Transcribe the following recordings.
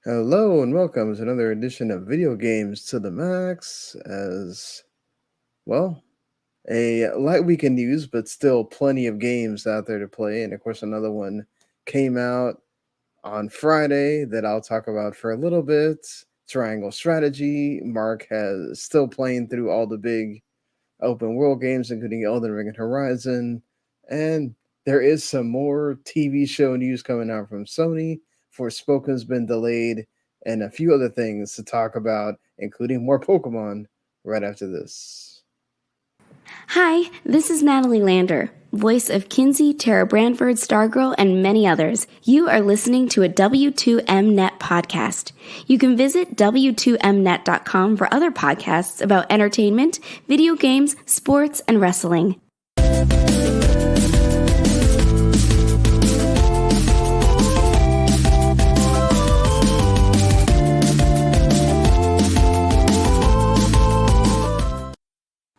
Hello and welcome to another edition of Video Games to the Max. As well, a light week in news, but still plenty of games out there to play. And of course, another one came out on Friday that I'll talk about for a little bit. Triangle Strategy. Marc has still playing through all the big open world games, including Elden Ring and Horizon. And there is some more TV show news coming out from Sony. Forspoken's been delayed, and a few other things to talk about, including more Pokemon right after this. Hi, this is Natalie Lander, voice of Kinsey, Tara Branford, Stargirl, and many others. You are listening to a W2Mnet podcast. You can visit W2Mnet.com for other podcasts about entertainment, video games, sports, and wrestling.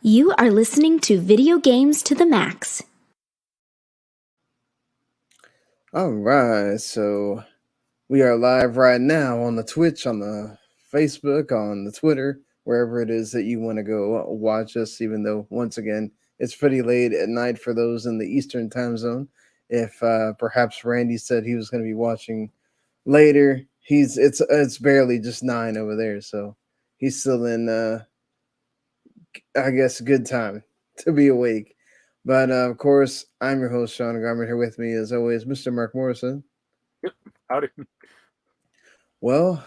You are listening to Video Games to the Max. All right, so we are live right now on the Twitch, on the Facebook, on the Twitter, wherever it is that you want to go watch us, even though, once again, it's pretty late at night for those in the Eastern time zone. If perhaps Randy said he was going to be watching later, it's barely just 9 over there, so he's still in I guess good time to be awake. But of course, I'm your host Sean Garment. Here with me, as always, Mr. Marc Morrison. Howdy. Well,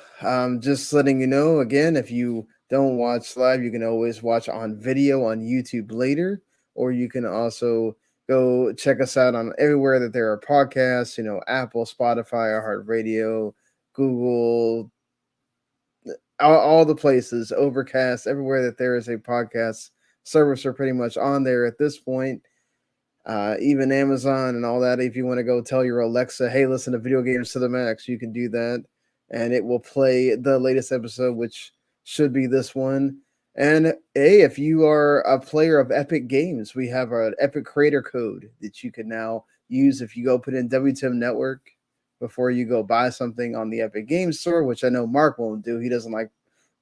just letting you know again, if you don't watch live, you can always watch on video on YouTube later, or you can also go check us out on everywhere that there are podcasts. Apple, Spotify, iHeartRadio, Google, all the places, Overcast, everywhere that there is a podcast service are pretty much on there at this point. Even Amazon and all that. If you want to go tell your Alexa, hey, listen to Video Games to the Max, you can do that. And it will play the latest episode, which should be this one. And hey, if you are a player of Epic Games, we have an Epic Creator Code that you can now use if you go put in WTM Network before you go buy something on the Epic Games Store, which I know Marc won't do. He doesn't like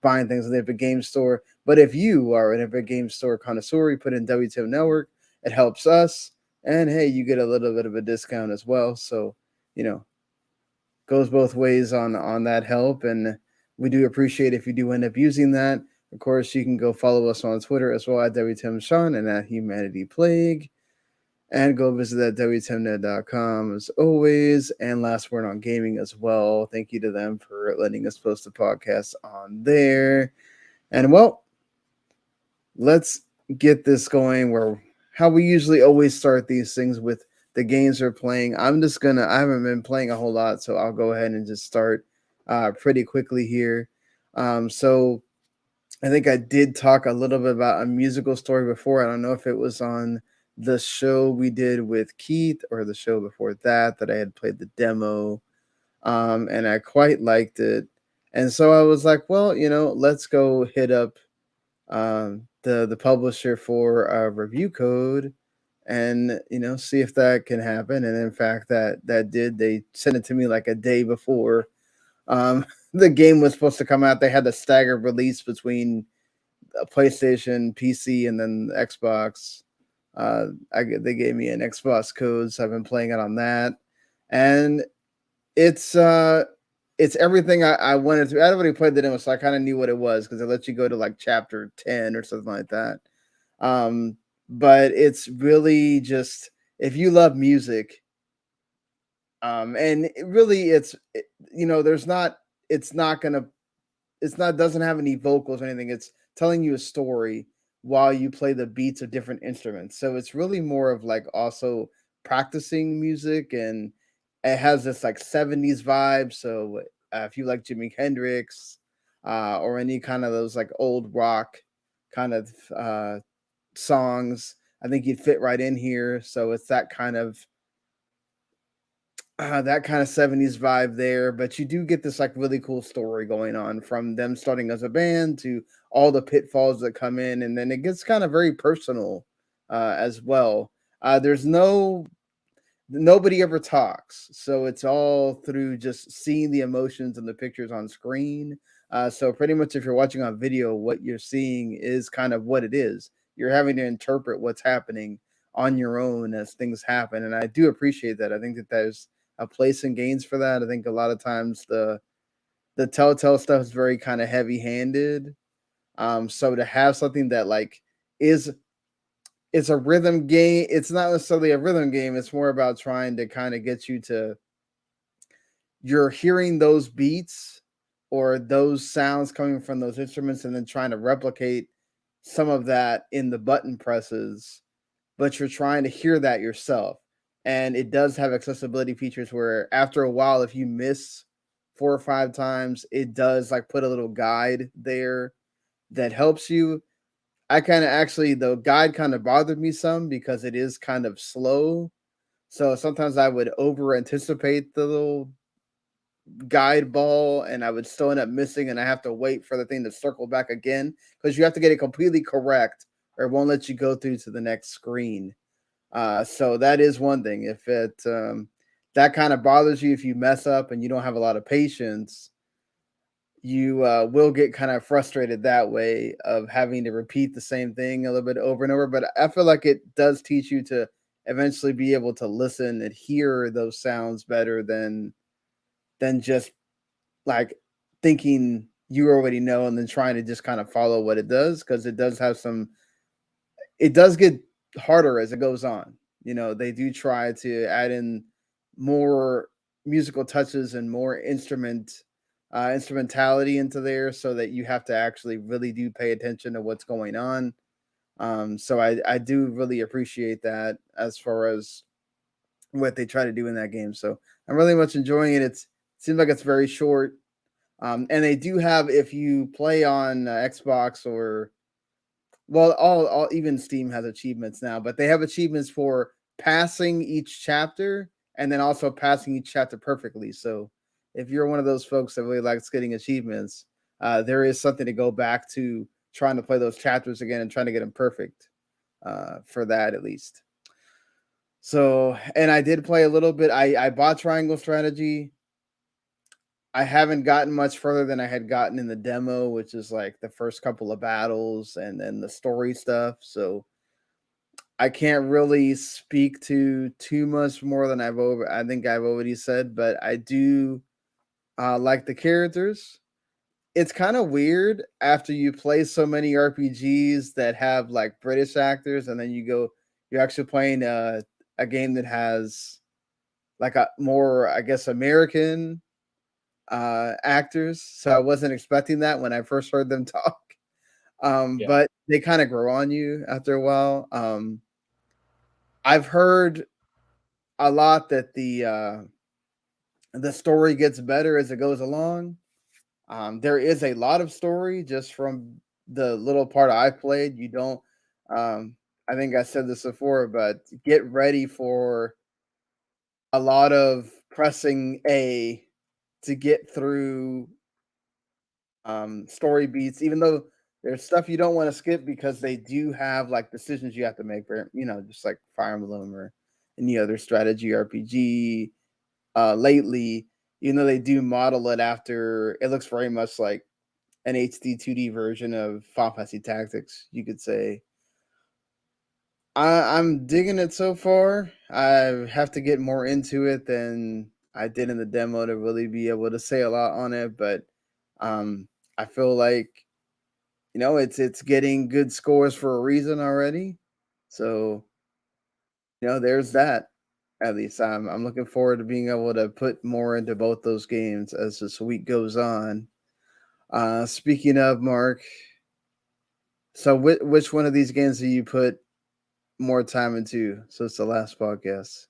buying things on the Epic Games Store. But if you are an Epic Games Store connoisseur, you put in WTM Network, it helps us. And hey, you get a little bit of a discount as well. So, goes both ways on that help. And we do appreciate if you do end up using that. Of course, you can go follow us on Twitter as well at WTMSean and at Humanity Plague. And go visit that WTMnet.com as always. And last word on gaming as well. Thank you to them for letting us post the podcast on there. And well, let's get this going where how we usually always start these things with the games we're playing. I haven't been playing a whole lot, so I'll go ahead and just start pretty quickly here. So I think I did talk a little bit about a musical story before. I don't know if it was on the show we did with Keith or the show before that I had played the demo, and I quite liked it. And so I was like, well, let's go hit up the publisher for a review code and see if that can happen. And in fact, that did. They sent it to me like a day before the game was supposed to come out. They had the staggered release between a PlayStation, PC, and then the Xbox. They gave me an Xbox code, so I've been playing it on that, and it's everything I wanted to. I already played the demo, so I kind of knew what it was because it lets you go to like chapter 10 or something like that. But it's really just if you love music, and there's not. Doesn't have any vocals or anything. It's telling you a story while you play the beats of different instruments. So it's really more of like also practicing music, and it has this like 70s vibe. So if you like Jimi Hendrix or any kind of those like old rock kind of songs, I think you'd fit right in here. So it's that kind of 70s vibe there, but you do get this like really cool story going on from them starting as a band to all the pitfalls that come in, and then it gets kind of very personal as well. There's no nobody ever talks, so it's all through just seeing the emotions and the pictures on screen. So pretty much, if you're watching on video, what you're seeing is kind of what it is. You're having to interpret what's happening on your own as things happen, and I do appreciate that. I think that there's a place in games for that. I think a lot of times the Telltale stuff is very kind of heavy handed. So to have something that like is it's a rhythm game. It's not necessarily a rhythm game. It's more about trying to kind of get you to you're hearing those beats or those sounds coming from those instruments and then trying to replicate some of that in the button presses, but you're trying to hear that yourself. And it does have accessibility features where after a while, if you miss 4 or 5 times, it does like put a little guide there that helps you. I kind of actually the guide kind of bothered me some because it is kind of slow. So sometimes I would over anticipate the little guide ball and I would still end up missing and I have to wait for the thing to circle back again because you have to get it completely correct or it won't let you go through to the next screen. So that is one thing. If it that kind of bothers you if you mess up and you don't have a lot of patience, you will get kind of frustrated that way of having to repeat the same thing a little bit over and over. But I feel like it does teach you to eventually be able to listen and hear those sounds better than just like thinking you already know and then trying to just kind of follow what it does because it does have some it does get harder as it goes on. You know, they do try to add in more musical touches and more instrumentality into there so that you have to actually really do pay attention to what's going on. So I do really appreciate that as far as what they try to do in that game. So I'm really much enjoying it. It seems like it's very short. And they do have if you play on Xbox or well, all even Steam has achievements now, but they have achievements for passing each chapter and then also passing each chapter perfectly. So if you're one of those folks that really likes getting achievements, there is something to go back to trying to play those chapters again and trying to get them perfect for that at least. So, and I did play a little bit. I bought Triangle Strategy. I haven't gotten much further than I had gotten in the demo, which is like the first couple of battles and then the story stuff. So I can't really speak to too much more than I think I've already said, but I do like the characters. It's kind of weird after you play so many RPGs that have like British actors, and then you're actually playing a game that has like a more, I guess, American actors. So I wasn't expecting that when I first heard them talk. Yeah. But they kind of grow on you after a while. I've heard a lot that the story gets better as it goes along. There is a lot of story just from the little part I played. You don't. I think I said this before, but get ready for a lot of pressing A to get through story beats, even though there's stuff you don't want to skip because they do have like decisions you have to make for just like Fire Emblem or any other strategy RPG lately, even though they do model it after it looks very much like an HD 2D version of Final Fantasy Tactics, you could say. I'm digging it so far. I have to get more into it than I did in the demo to really be able to say a lot on it, but I feel like it's getting good scores for a reason already. So, there's that. At least I'm looking forward to being able to put more into both those games as this week goes on. Speaking of Mark, so which one of these games do you put more time into? So it's the last podcast.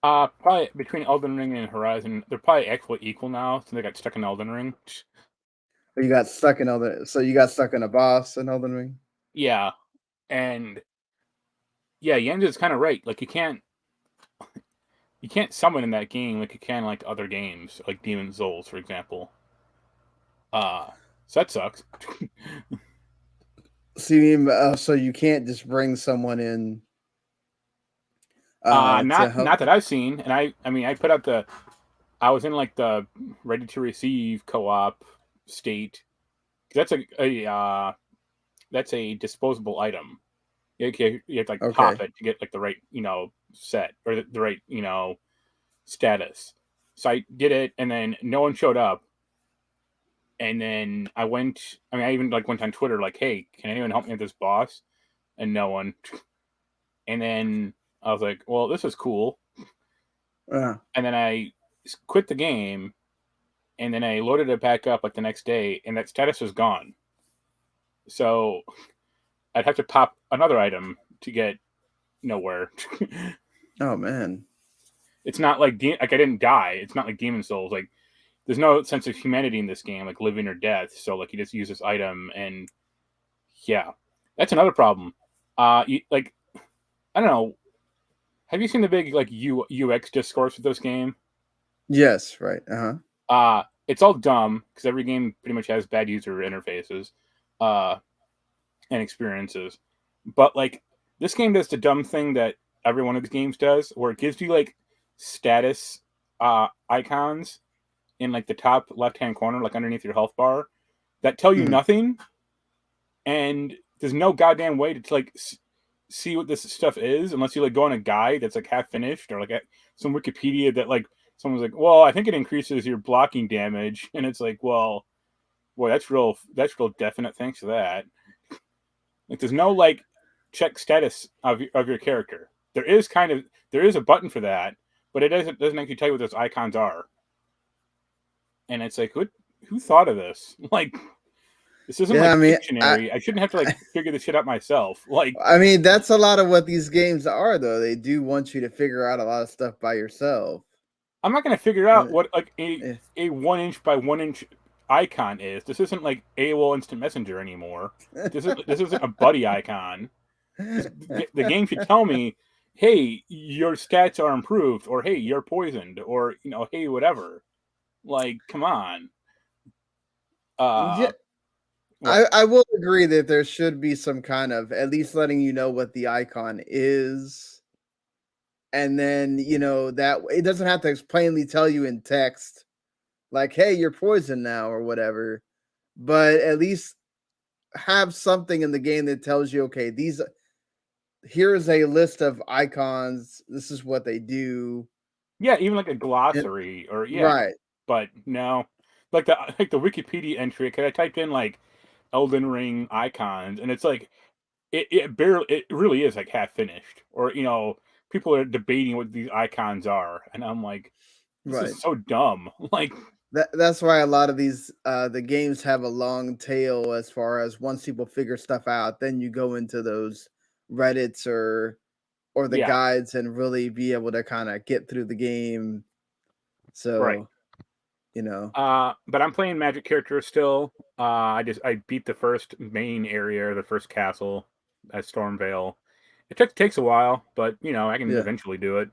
Probably between Elden Ring and Horizon, they're probably actually equal now since they got stuck in Elden Ring. Or you got stuck in you got stuck in a boss in Elden Ring? Yeah, and yeah, Yen's kind of right. Like you can't summon in that game like you can like other games, like Demon Souls, for example. Uh, so that sucks. So you can't just bring someone in. to Not help. that I've seen, and I mean I put out I was in like the ready to receive co-op state. That's that's a disposable item. You have to like pop Okay. it to get like the right set or the right status. So I did it, and then no one showed up. And then I went. I mean, I even like went on Twitter like, "Hey, can anyone help me with this boss?" And no one. And then I was like, "Well, this is cool." Uh, And then I quit the game, and then I loaded it back up like the next day, and that status was gone. So I'd have to pop another item to get nowhere. oh man. It's not like I didn't die. It's not like Demon Souls. Like there's no sense of humanity in this game, like living or death. So like you just use this item, and yeah, that's another problem. Like I don't know. Have you seen the big like UX discourse with this game? Yes. Right. Uh-huh. It's all dumb because every game pretty much has bad user interfaces, uh, and experiences. But like this game does the dumb thing that every one of the games does, where it gives you like status icons in like the top left hand corner, like underneath your health bar, that tell you Mhm. nothing, and there's no goddamn way to like see what this stuff is unless you like go on a guide that's like half finished or like at some Wikipedia that like someone's like, well, I think it increases your blocking damage, and it's like, well, boy, that's real definite. Thanks for that. Like, there's no like check status of your character. There is a button for that, but it doesn't actually tell you what those icons are. And it's like, who thought of this? Like, this isn't Yeah. like I mean, Pictionary. I shouldn't have to like figure this shit out myself. Like, that's a lot of what these games are, though. They do want you to figure out a lot of stuff by yourself. I'm not gonna figure out And what like eh, a 1 inch by 1 inch icon is. This isn't like AOL Instant Messenger anymore. This isn't a buddy icon. The game should tell me, hey, your stats are improved, or hey, you're poisoned, or hey, whatever. Like, come on. yeah, What? I will agree that there should be some kind of at least letting you know what the icon is, and then that it doesn't have to plainly tell you in text like, "Hey, you're poisoned now" or whatever, but at least have something in the game that tells you, "Okay, these here is a list of icons. This is what they do." Yeah, even like a And glossary, or yeah, right. but no, like the Wikipedia entry. Cause I typed in like Elden Ring icons, and it's like it really is like half finished, or people are debating what these icons are, and I'm like, this is Right. so dumb. Like, That's why a lot of these the games have a long tail as far as once people figure stuff out, then you go into those Reddits or the yeah, guides and really be able to kind of get through the game. right. So, you know. But I'm playing Magic characters still. I beat the first main area, the first castle at Stormvale. Takes a while, but I can Yeah. eventually do it.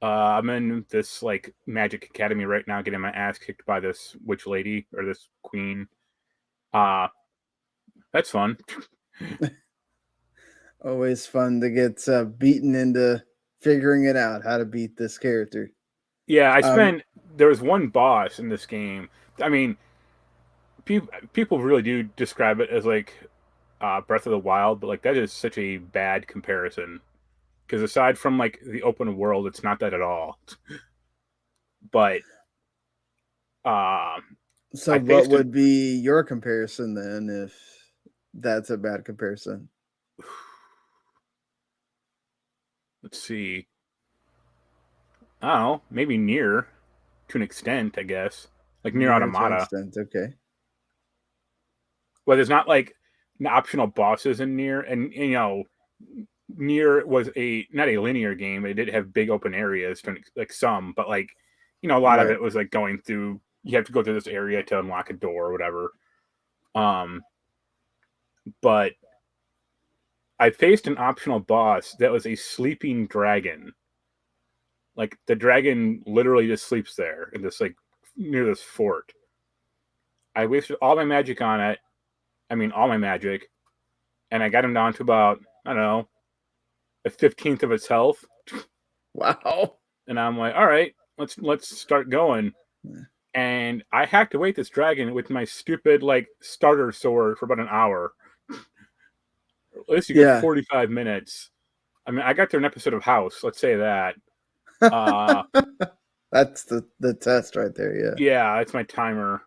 I'm in this like Magic Academy right now, getting my ass kicked by this witch lady or this queen. Uh that's fun. Always fun to get beaten into figuring it out how to beat this character. Yeah, Um there was one boss in this game. I mean, people really do describe it as like Breath of the Wild, but like that is such a bad comparison because aside from like the open world, it's not that at all. But uh, so I what faced an would be your comparison then if that's a bad comparison? let's see, I don't know, maybe near to an extent, I guess, like near Near to an Automata. extent, okay. Well, there's not like optional bosses in near, and near was a not a linear game. It did have big open areas, like some, but like a lot of Right. it was like going through. You have to go through this area to unlock a door or whatever. Um, but I faced an optional boss that was a sleeping dragon. Like the dragon literally just sleeps there in this like near this fort. I wasted all my magic on it. I mean, all my magic, and I got him down to about I don't know a 15th of its health. Wow. And I'm like, all right, let's start going. And I hacked away this dragon with my stupid like starter sword for about an hour. At least you get Yeah. 45 minutes. I mean, I got through an episode of House. Let's say that. Uh, That's the test right there. Yeah. yeah, it's my timer,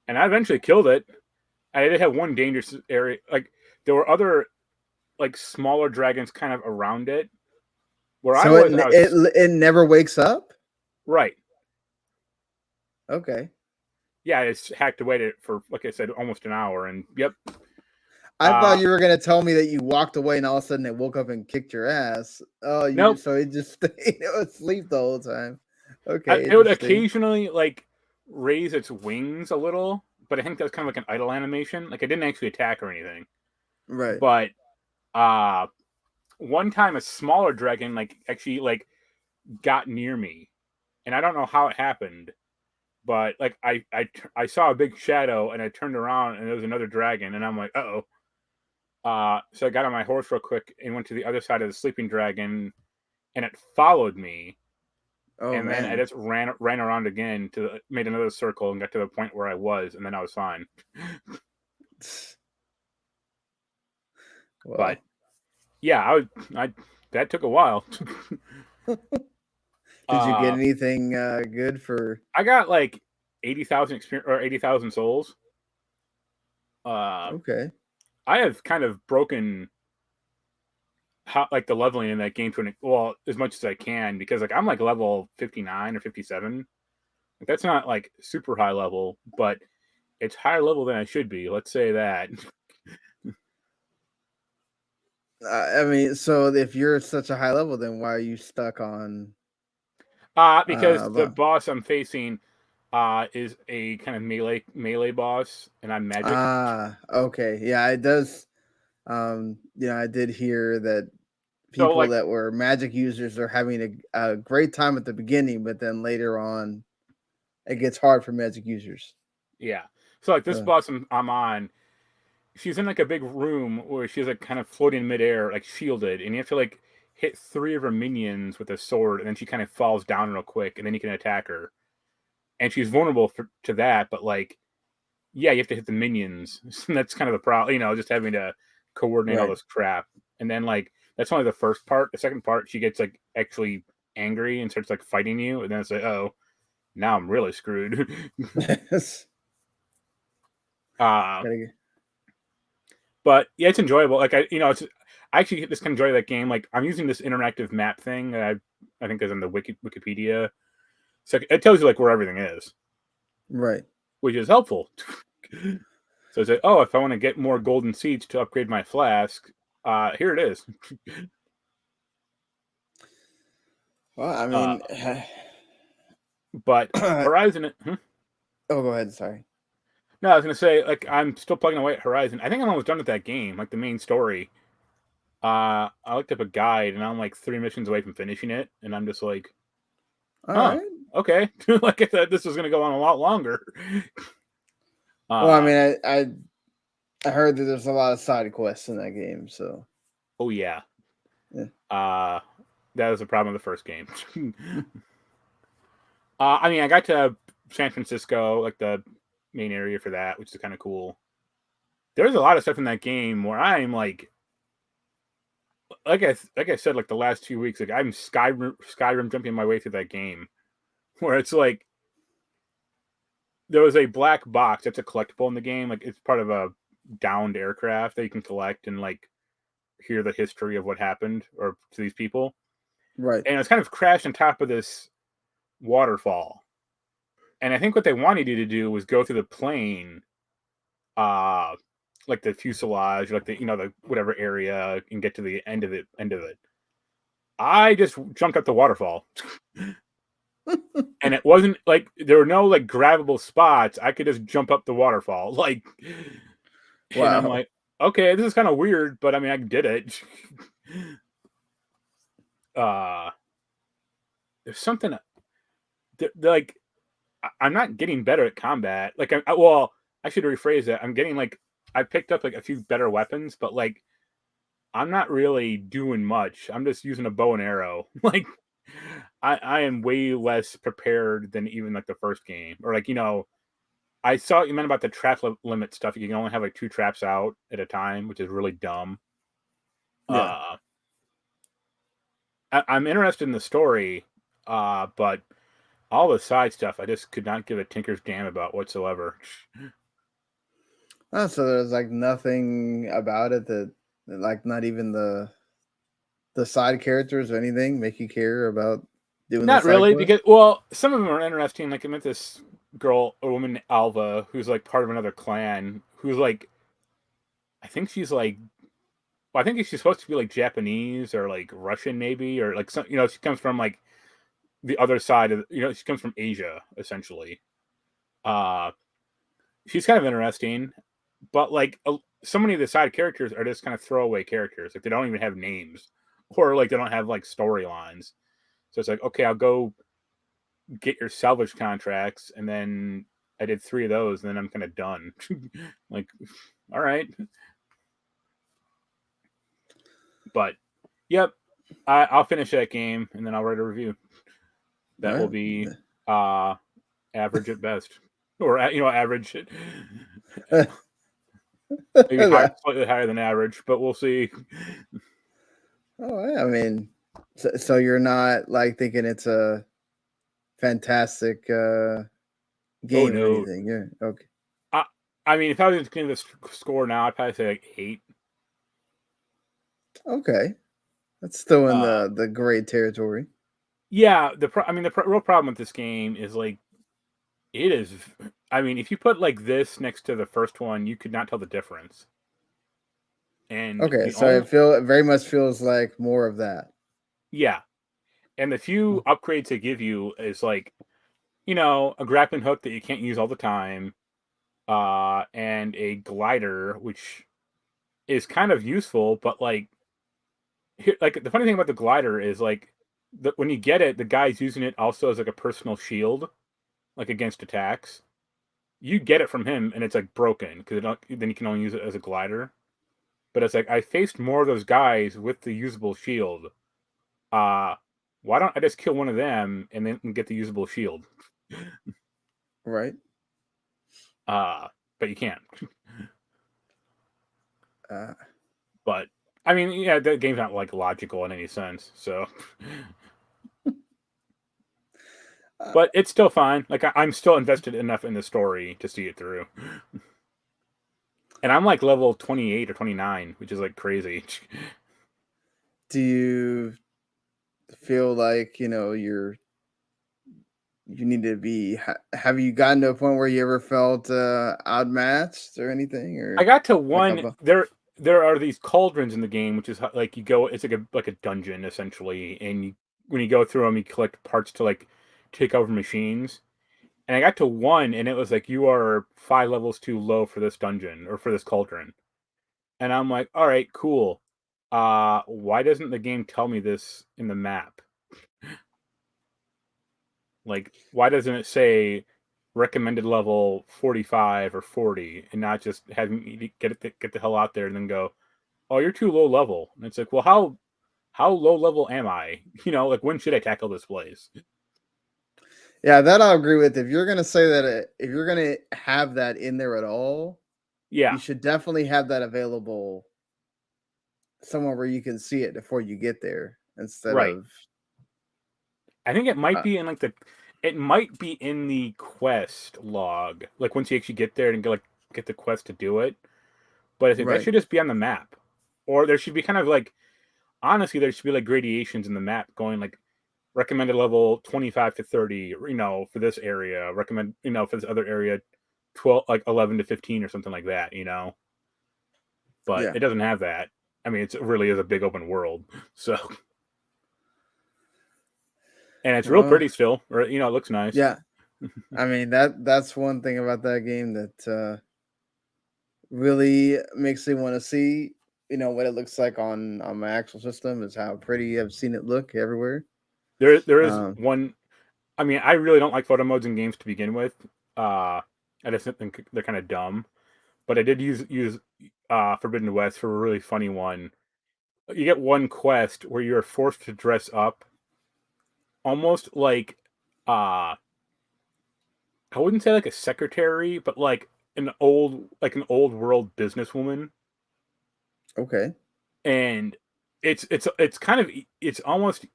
and I eventually killed it. I did have one dangerous area. Like there were other like smaller dragons kind of around it. Where So I was it never wakes up. right. Okay. Yeah, I just hacked away to it for, like I said, almost an hour, and yep. I thought you were gonna tell me that you walked away and all of a sudden it woke up and kicked your ass. Oh, Nope. so it just stayed asleep the whole time. Okay, It would interesting. occasionally like raise its wings a little, but I think that's kind of like an idle animation. Like it didn't actually attack or anything. Right. But one time a smaller dragon like actually like got near me, and I don't know how it happened, but like I saw a big shadow and I turned around and there was another dragon, and I'm like, uh-oh. So I got on my horse real quick and went to the other side of the sleeping dragon, and it followed me. Oh And then I man. just ran around again to made another circle and got to the point where I was, and then I was fine. But Well, yeah, I that took a while. did you get uh, anything good for? I got like 80,000 experience or 80,000 souls. Uh, Okay. I have kind of broken how like the leveling in that game to as much as I can, because like I'm like level 59 or 57. Like, that's not like super high level, but it's higher level than I should be. Let's say that. I mean, so if you're at such a high level, then why are you stuck on? Because the Lo- boss I'm facing is a kind of melee boss, and I'm magic. Okay. Yeah, it does. I did hear that So people like, that were magic users are having a great time at the beginning, but then later on, it gets hard for magic users. yeah. So like this So, boss I'm on, she's in like a big room where she's like kind of floating in midair, like shielded, and you have to like hit 3 of her minions with a sword, and then she kind of falls down real quick, and then you can attack her. And she's vulnerable to that, but like, yeah, you have to hit the minions. That's kind of the problem, just having to coordinate all right. this crap. And then like that's only the first part. The second part, she gets like actually angry and starts like fighting you, and then it's like, oh, now I'm really screwed. uh, Gotta get- but yeah, it's enjoyable. Like I actually just kind of enjoy that game. Like I'm using this interactive map thing that I think is in the Wikipedia. So it tells you like where everything is, right. which is helpful. So it's like, oh, if I want to get more golden seeds to upgrade my flask, here it is. Well, I Uh, mean, but oh, Horizon. go ahead. Sorry. No, I was gonna say like I'm still plugging away at Horizon. I think I'm almost done with that game, like the main story. I looked up a guide and I'm like 3 missions away from finishing it, and I'm just like, All huh, right. okay. Like I thought this was gonna go on a lot longer. Well, I Uh, mean, I heard that there's a lot of side quests in that game, so oh yeah. yeah. Uh, that was the problem with the first game. I mean, I got to San Francisco, like the main area for that, which is kind of cool. There's a lot of stuff in that game where I'm like I said, like the last 2 weeks, like I'm Skyrim jumping my way through that game, where it's like there was a black box that's a collectible in the game, like it's part of a downed aircraft that you can collect and like hear the history of what happened or to these people, Right. and it's kind of crashed on top of this waterfall. And I think what they wanted you to do was go through the plane, uh, like the fuselage, like the whatever area, and get to the end of it. I just jumped up the waterfall, and it wasn't like there were no like grabbable spots. I could just jump up the waterfall, like, and I'm Wow. like, okay, this is kind of weird, but I mean, I did it. uh, there's something like I'm not getting better at combat. Like, well, I should rephrase that. I'm getting like I picked up like a few better weapons, but like I'm not really doing much. I'm just using a bow and arrow. Like, I am way less prepared than even like the first game, or like I saw what you meant about the trap limit stuff. You can only have like 2 traps out at a time, which is really dumb. Yeah. Uh, I'm interested in the story, but all the side stuff I just could not give a tinker's damn about whatsoever. Oh, so there's like nothing about it like not even the side characters or anything make you care about doing the Not side really, quest? because well, some of them are interesting. Like I met this girl, a woman Alva, who's like part of another clan, who's like, I think she's like, well, I think she's supposed to be like Japanese or like Russian maybe, or like some, she comes from like the other side of, she comes from Asia essentially. Uh, she's kind of interesting, but like so many of the side characters are just kind of throwaway characters. Like they don't even have names, or like they don't have like storylines. So it's like, okay, I'll go get your salvage contracts, and then I did 3 of those, and then I'm kind of done. Like, all right, but yep, I'll finish that game, and then I'll write a review. That will Well, be uh average at best, or average, maybe high, that- slightly higher than average, but we'll see. oh, yeah, I mean, so you're not like thinking it's a fantastic Oh game or no, anything. Yeah. Okay. I I mean, if I was going to give the score now, I'd probably say like 8. Okay. That's still in Uh, the great territory. yeah, I mean, real problem with this game is like it is. I mean, if you put like this next to the first one, you could not tell the difference. And Okay, the so only, it very much feels like more of that. yeah, and the few upgrades they give you is like a grappling hook that you can't use all the time, and a glider, which is kind of useful, but like like the funny thing about the glider is like when you get it, the guy's using it also as like a personal shield, like against attacks. You get it from him, and it's like broken because then you can only use it as a glider. But it's like I faced more of those guys with the usable shield. Uh why don't I just kill one of them and then get the usable shield? Right? Uh but you can't. Uh, But I mean, yeah, the game's not like logical in any sense. So, uh, but it's still fine. Like I'm still invested enough in the story to see it through. And I'm like level 28 or 29, which is like crazy. do you feel like you need to be? Have you gotten to a point where you ever felt outmatched or anything, I or got to like one a there are these cauldrons in the game, which is like you go. It's like a dungeon essentially, and when you go through them, you collect parts to like take over machines. And I got to one, and it was like you are 5 levels too low for this dungeon or for this cauldron. And I'm like, all right, cool. Why doesn't the game tell me this in the map? Like, why doesn't it say recommended level 45 or 40, and not just have me get the hell out there and then go, oh, you're too low level. And it's like, well, how low level am I? Like when should I tackle this place? yeah, that I'll agree with. If you're gonna say that, if you're gonna have that in there at all, Yeah, you should definitely have that available somewhere where you can see it before you get there, instead right. of I think it might uh, be in like it might be in the quest log. Like once you actually get there and get the quest to do it. But I think that right. should just be on the map. Or there should be kind of like, honestly, there should be like gradations in the map going like recommended level 25 to 30, for this area, recommend, for this other area, 12, like 11 to 15 or something like that. But Yeah. it doesn't have that. I mean, it really is a big open world. So, and it's real Well, pretty still, or, it looks nice. yeah. I mean that's one thing about that game that really makes me want to see what it looks like on my actual system is how pretty I've seen it look everywhere. There is Um, one, I mean, I really don't like photo modes in games to begin with. I just think they're kind of dumb. But I did use Forbidden West for a really funny one. You get one quest where you're forced to dress up almost like I wouldn't say like a secretary, but like an old world businesswoman. Okay. And it's kind of it's almost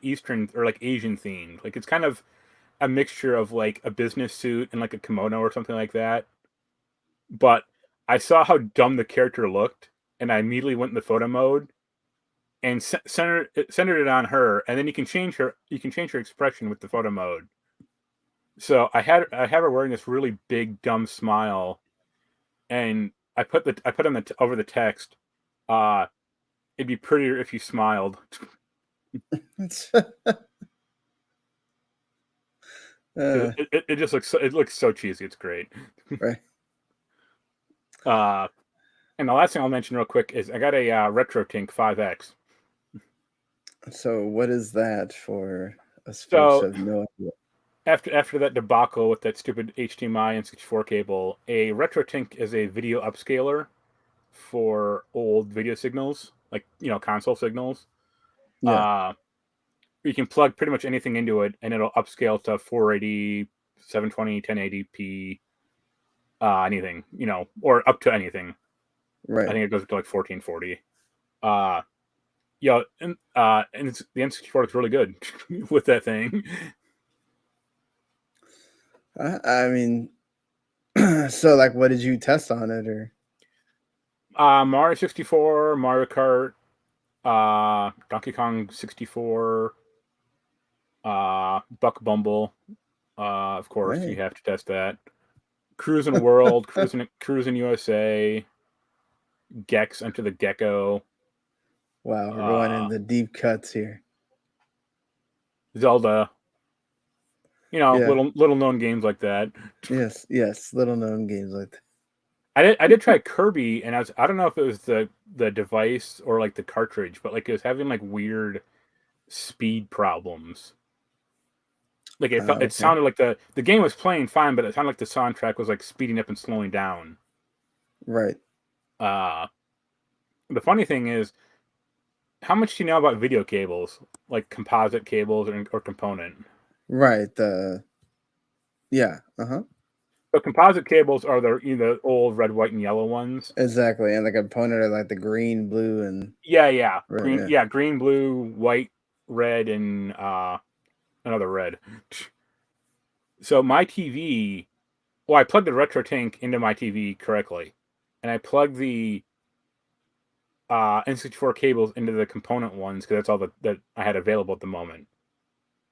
Eastern or like Asian themed. Like it's kind of a mixture of like a business suit and like a kimono or something like that. But I saw how dumb the character looked, and I immediately went into photo mode and centered it on her, and then you can change her expression with the photo mode. So I have her wearing this really big dumb smile, and I put on over the text, uh, it'd be prettier if you smiled. uh, It just looks it looks so cheesy. It's great. right. Uh, and the last thing I'll mention real quick is I got a RetroTink 5X. So what is that for us folks So who have no idea? after that debacle with that stupid HDMI and 64 cable, a RetroTink is a video upscaler for old video signals, like console signals. Yeah. Uh, you can plug pretty much anything into it, and it'll upscale to 480, 720, 1080p, anything, or up to anything. I Right. think it goes up to like 1440. And the N64 looks really good with that thing. I mean, so like, what did you test on it, or? Mario 64, Mario Kart, Donkey Kong 64, Buck Bumble. Of course, you Right. have to test that. Cruising World, Cruising USA, Gex Enter the Gecko, Wow, we're going uh, into deep cuts here. Zelda. Yeah. Little known games like that. Yes. Yes. Little known games like that. I did try Kirby, and I don't know if it was the device or like the cartridge, but like it was having like weird speed problems. Like it Okay. sounded like the game was playing fine, but it sounded like the soundtrack was like speeding up and slowing down. Right. Uh the funny thing is, how much do you know about video cables, like composite cables or component? Right. Yeah. Uh-huh. So composite cables are the old red, white, and yellow ones. Exactly. And the component are like the green, blue, and Yeah, right. Yeah. green, blue, white, red, and another red. So my TV, well, I plugged the RetroTink into my TV correctly, and I plugged the N64 cables into the component ones because that's all that I had available at the moment.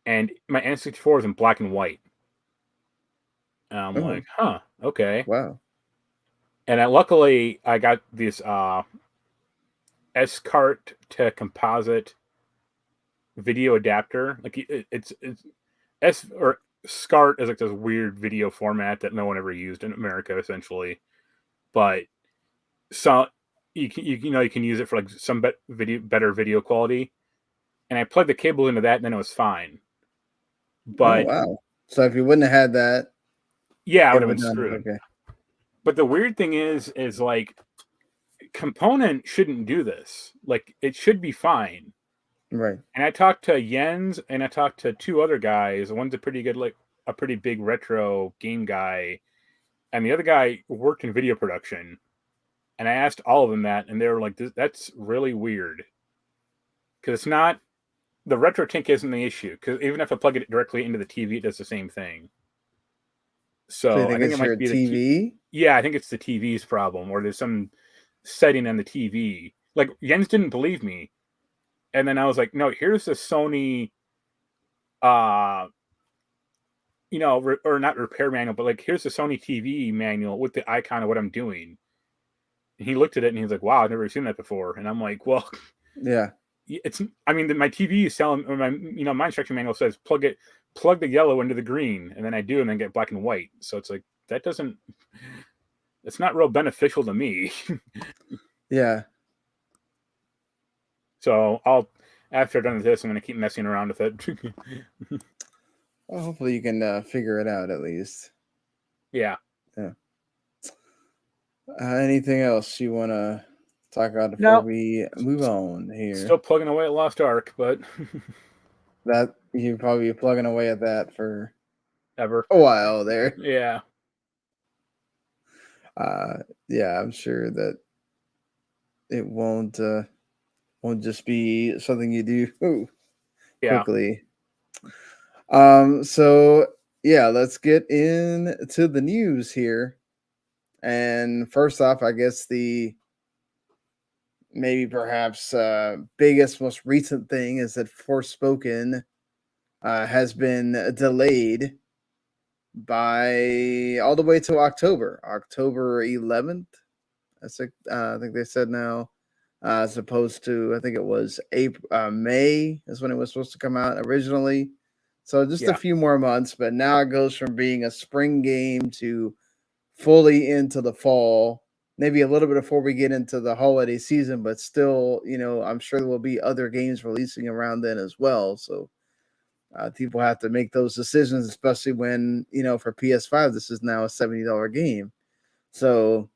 And my N64 is in black and white. And I'm Oh, like, huh, okay. wow. And luckily, I got this S-cart to composite video adapter. Like it's S or SCART is like this weird video format that no one ever used in America, essentially. But so you can use it for like some better video quality. And I plugged the cable into that, and then it was fine. Oh, But wow. So if you wouldn't have had that, yeah, I it would have been would not have screwed. okay. But the weird thing is like component shouldn't do this. Like it should be fine. Right. And I talked to Jens and I talked to two other guys. One's a pretty good, like a pretty big retro game guy, and the other guy worked in video production. And I asked all of them that, and they were like, "That's really weird because it's not the retro tink isn't the issue. Because even if I plug it directly into the TV, it does the same thing. So you So I think think it it's your might be TV? yeah, I think it's the TV's problem, or there's some setting on the TV. Like Jens didn't believe me, and then I was like, "No, here's the Sony, uh, or not repair manual, but like here's the Sony TV manual with the icon of what I'm doing." And he looked at it and he's like, "Wow, I've never seen that before." And I'm like, "Well, Yeah. it's. I mean, my TV is telling my my instruction manual says plug the yellow into the green, and then I do, and then get black and white. So it's like that doesn't. It's not real beneficial to me." Yeah. So after done with this, I'm going to keep messing around with it. Well, hopefully you can figure it out at least. Yeah. Yeah. Anything else you want to talk about before No, we move on here? still plugging away at Lost Ark, but That you'd probably be plugging away at that for ever. a while there. Yeah. Yeah, I'm sure that it won't just be something you do Yeah. quickly. So yeah, let's get into the news here. And first off, I guess the maybe perhaps biggest, most recent thing is that Forspoken has been delayed by all the way to October 11th. I think they said now, as opposed to I think it was April, May is when it was supposed to come out originally. So just a Yeah. few more months, but now it goes from being a spring game to fully into the fall. Maybe a little bit before we get into the holiday season, but still, I'm sure there will be other games releasing around then as well. So people have to make those decisions, especially when for PS5 this is now a $70 game. So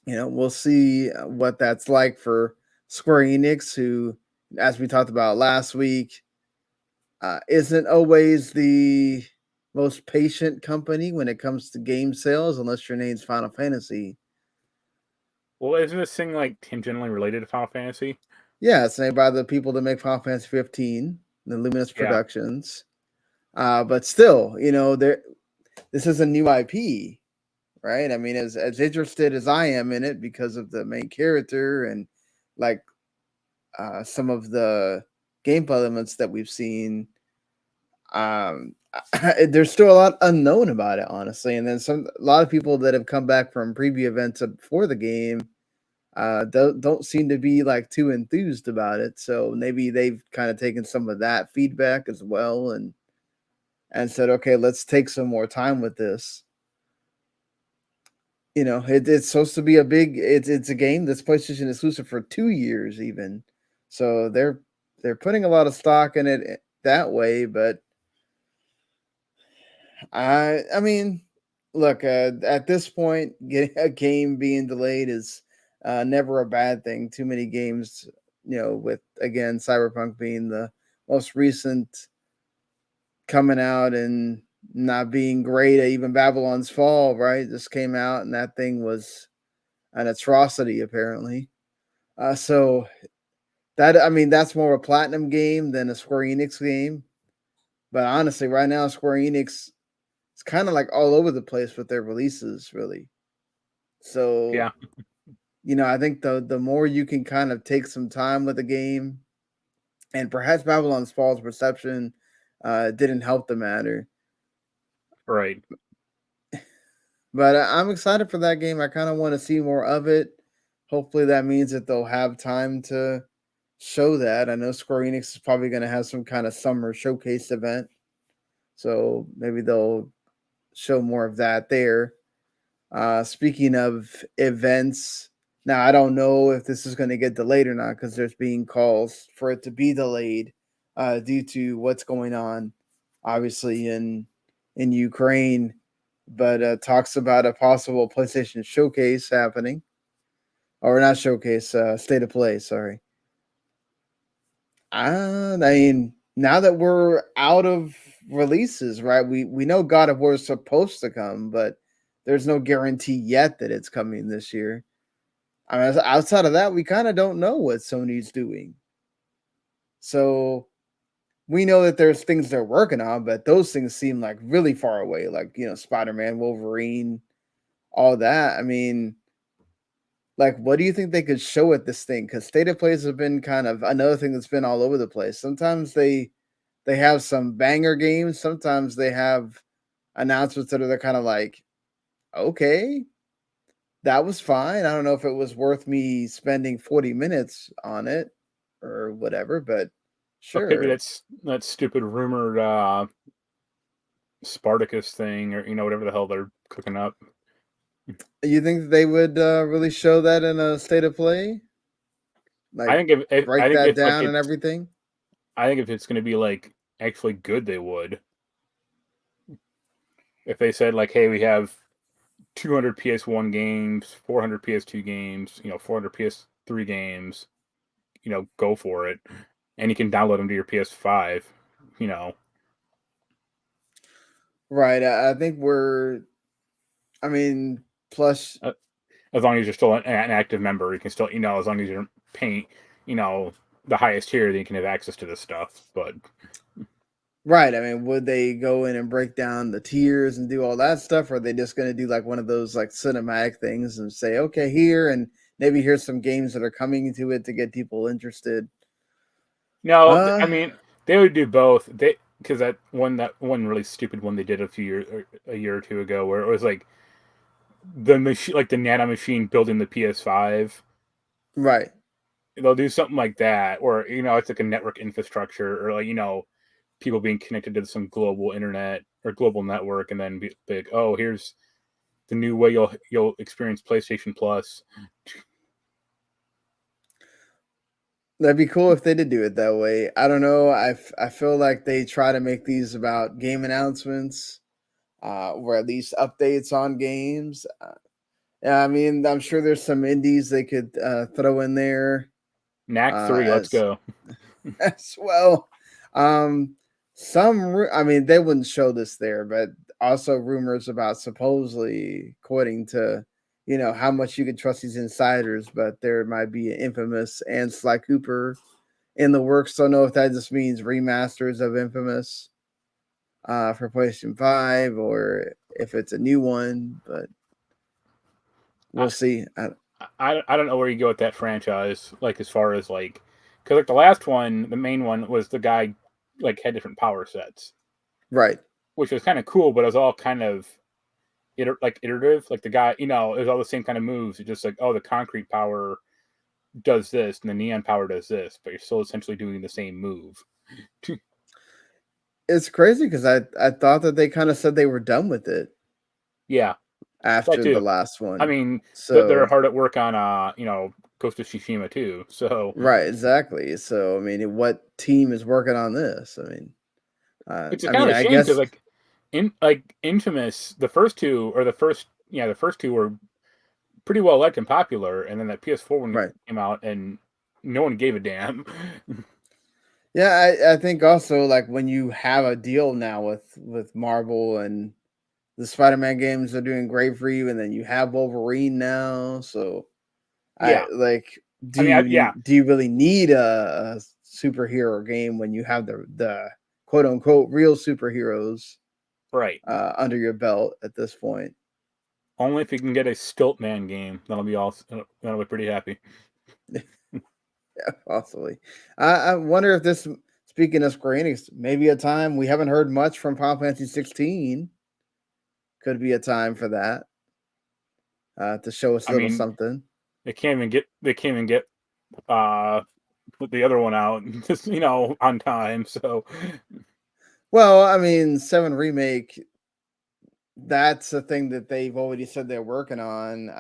we'll see what that's like for Square Enix, who, as we talked about last week, isn't always the most patient company when it comes to game sales, unless your name's Final Fantasy. Well, isn't this thing like tangentially related to Final Fantasy? Yeah, it's made by the people that make Final Fantasy 15, the Luminous Yeah. Productions. But still, this is a new IP, right? I mean, as interested as I am in it because of the main character and like some of the gameplay elements that we've seen, um, there's still a lot unknown about it, honestly. And then a lot of people that have come back from preview events for the game don't seem to be like too enthused about it. So maybe they've kind of taken some of that feedback as well and said, okay, let's take some more time with this. It's supposed to be a big. It's a game that's PlayStation exclusive for 2 years even, so they're putting a lot of stock in it that way. But I mean, look, at this point, getting a game being delayed is never a bad thing. Too many games, with again Cyberpunk being the most recent coming out and not being great. Even Babylon's Fall, right, just came out and that thing was an atrocity apparently. So that's more of a platinum game than a Square Enix game. But honestly, right now Square Enix is kind of like all over the place with their releases, really. So Yeah. I think the more you can kind of take some time with the game, and perhaps Babylon's Fall's reception didn't help the matter. Right. But I'm excited for that game. I kind of want to see more of it. Hopefully, that means that they'll have time to show that. I know Square Enix is probably going to have some kind of summer showcase event, so maybe they'll show more of that there. Speaking of events, now I don't know if this is going to get delayed or not because there's being calls for it to be delayed due to what's going on, obviously in Ukraine. But talks about a possible PlayStation showcase happening, or not showcase, state of play. Sorry. I mean, now that we're out of releases, right? We know God of War is supposed to come, but there's no guarantee yet that it's coming this year. I mean, outside of that, we kind of don't know what Sony's doing. So we know that there's things they're working on, but those things seem like really far away, like Spider-Man, Wolverine, all that. I mean, like, what do you think they could show at this thing? Because state of plays have been kind of another thing that's been all over the place. Sometimes they have some banger games. Sometimes they have announcements that are kind of like, okay, that was fine. I don't know if it was worth me spending 40 minutes on it or whatever, but Or could be sure. that stupid rumored Spartacus thing, or whatever the hell they're cooking up. You think that they would really show that in a state of play? I Like think if I break think that if like down and it's everything? I think if it's going to be like actually good, they would. If they said like, hey, we have 200 PS1 games, 400 PS2 games, 400 PS3 games, go for it, and you can download them to your PS5. Right. I think I mean, plus, as long as you're still an active member, you can still, as long as you're paying, the highest tier, then you can have access to this stuff. But right. I mean, would they go in and break down the tiers and do all that stuff? Or are they just going to do like one of those like cinematic things and say, okay, here, and maybe here's some games that are coming into it to get people interested? no, I mean, they would do both. Because that one really stupid one they did a year or two ago, where it was like the machine, like the nano machine building the PS5. Right. They'll do something like that, or it's like a network infrastructure, or like people being connected to some global internet or global network, and then be like, oh, here's the new way you'll experience PlayStation Plus. That'd be cool if they did do it that way. I don't know. I feel like they try to make these about game announcements, or at least updates on games. Yeah, I mean, I'm sure there's some indies they could throw in there Knack 3, let's as go. as well. Um, I mean, they wouldn't show this there, but also rumors about supposedly, according to how much you can trust these insiders, but there might be an Infamous and Sly Cooper in the works. Don't know if that just means remasters of Infamous for PlayStation 5 or if it's a new one, but we'll see. I don't know where you go with that franchise, like as far as like, because like the last one, the main one was the guy like had different power sets, Right. which was kind of cool, but it was all kind of iterative. Like the guy, it was all the same kind of moves. It's just like, oh, the concrete power does this and the neon power does this, but you're still essentially doing the same move. It's crazy because I thought that they kind of said they were done with it Yeah, that after the too. last I one. mean, they're So hard at work on Ghost of Tsushima too. So right, exactly. So I mean, what team is working on this? which is I kind mean, of a I shame because guess Infamous, the first two were pretty well liked and popular, and then that PS4 one right. came out and no one gave a damn. Yeah, I think also like when you have a deal now with Marvel and the Spider-Man games are doing great for you, and then you have Wolverine now. So I Yeah, like, I mean, yeah, do you really need a superhero game when you have the quote unquote real superheroes right. under your belt at this point? Only if you can get a Stiltman game, that'll be pretty happy. Yeah, possibly. I wonder if this, speaking of Square-Enix, maybe a time we haven't heard much from Final Fantasy 16 could be a time for that to show us a I little mean, something. they can't even get put the other one out just on time. So Well, I mean, 7 Remake, that's a thing that they've already said they're working on.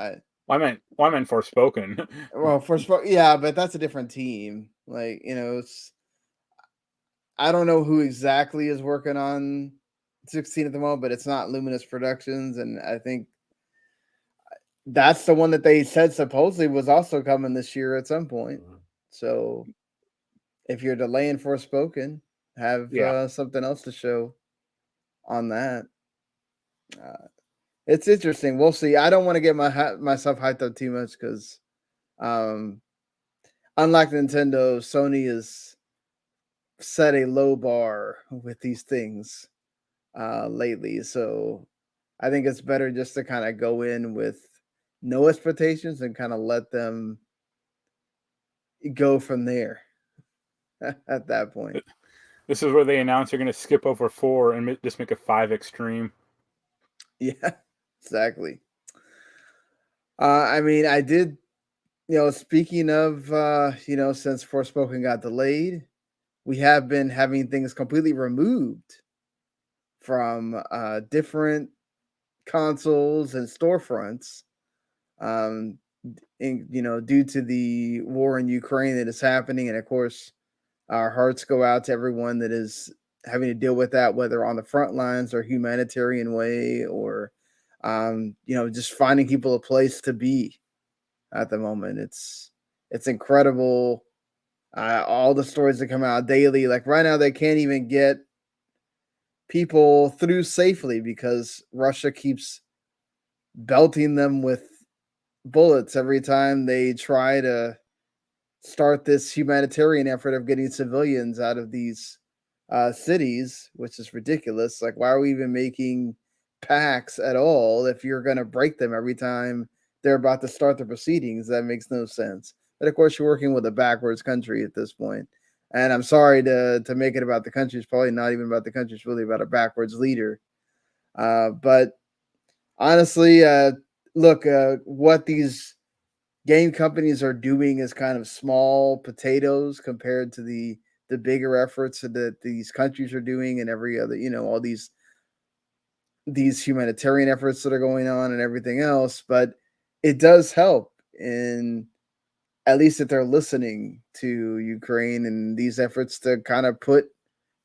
I meant Forspoken. Well, yeah, but that's a different team. Like, I don't know who exactly is working on 16 at the moment, but it's not Luminous Productions, and I think that's the one that they said supposedly was also coming this year at some point. So if you're delaying Forspoken, have Yeah, something else to show on that. Uh, it's interesting. We'll see. I don't want to get myself hyped up too much because, um, unlike Nintendo, Sony has set a low bar with these things lately. So I think it's better just to kind of go in with no expectations and kind of let them go from there at that point. this is where they announce they're going to skip over 4 and just make a 5 extreme. Yeah, exactly. I mean, I did, speaking of, since Forspoken got delayed, we have been having things completely removed from different consoles and storefronts. Due to the war in Ukraine that is happening, and of course, our hearts go out to everyone that is having to deal with that, whether on the front lines or humanitarian way, or just finding people a place to be at the moment. It's incredible. All the stories that come out daily. Like right now, they can't even get people through safely because Russia keeps belting them with bullets every time they try to start this humanitarian effort of getting civilians out of these cities, which is ridiculous. Like, why are we even making pacts at all if you're going to break them every time they're about to start the proceedings? That makes no sense. But of course, you're working with a backwards country at this point. And I'm sorry to make it about the country. It's probably not even about the country. It's really about a backwards leader. But honestly, look, what these game companies are doing is kind of small potatoes compared to the bigger efforts that these countries are doing and every other, all these humanitarian efforts that are going on and everything else. But it does help in at least if they're listening to Ukraine and these efforts to kind of put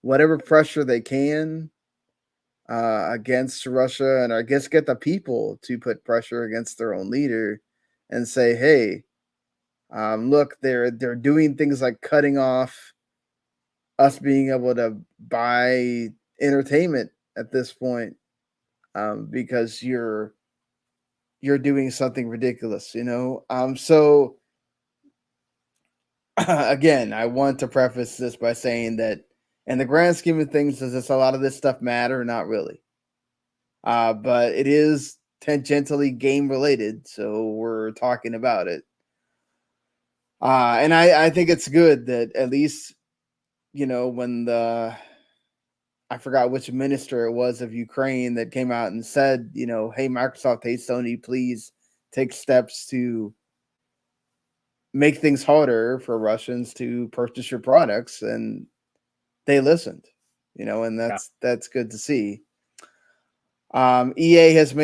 whatever pressure they can against Russia, and I guess get the people to put pressure against their own leader and say, hey, look, they're doing things like cutting off us being able to buy entertainment at this point because you're doing something ridiculous, So again, I want to preface this by saying that in the grand scheme of things, does this a lot of this stuff matter? Not really. But it is tangentially game related, so we're talking about it. And I think it's good that at least, when I forgot which minister it was of Ukraine that came out and said, hey, Microsoft, hey, Sony, please take steps to make things harder for Russians to purchase your products. And they listened, and that's good to see. EA has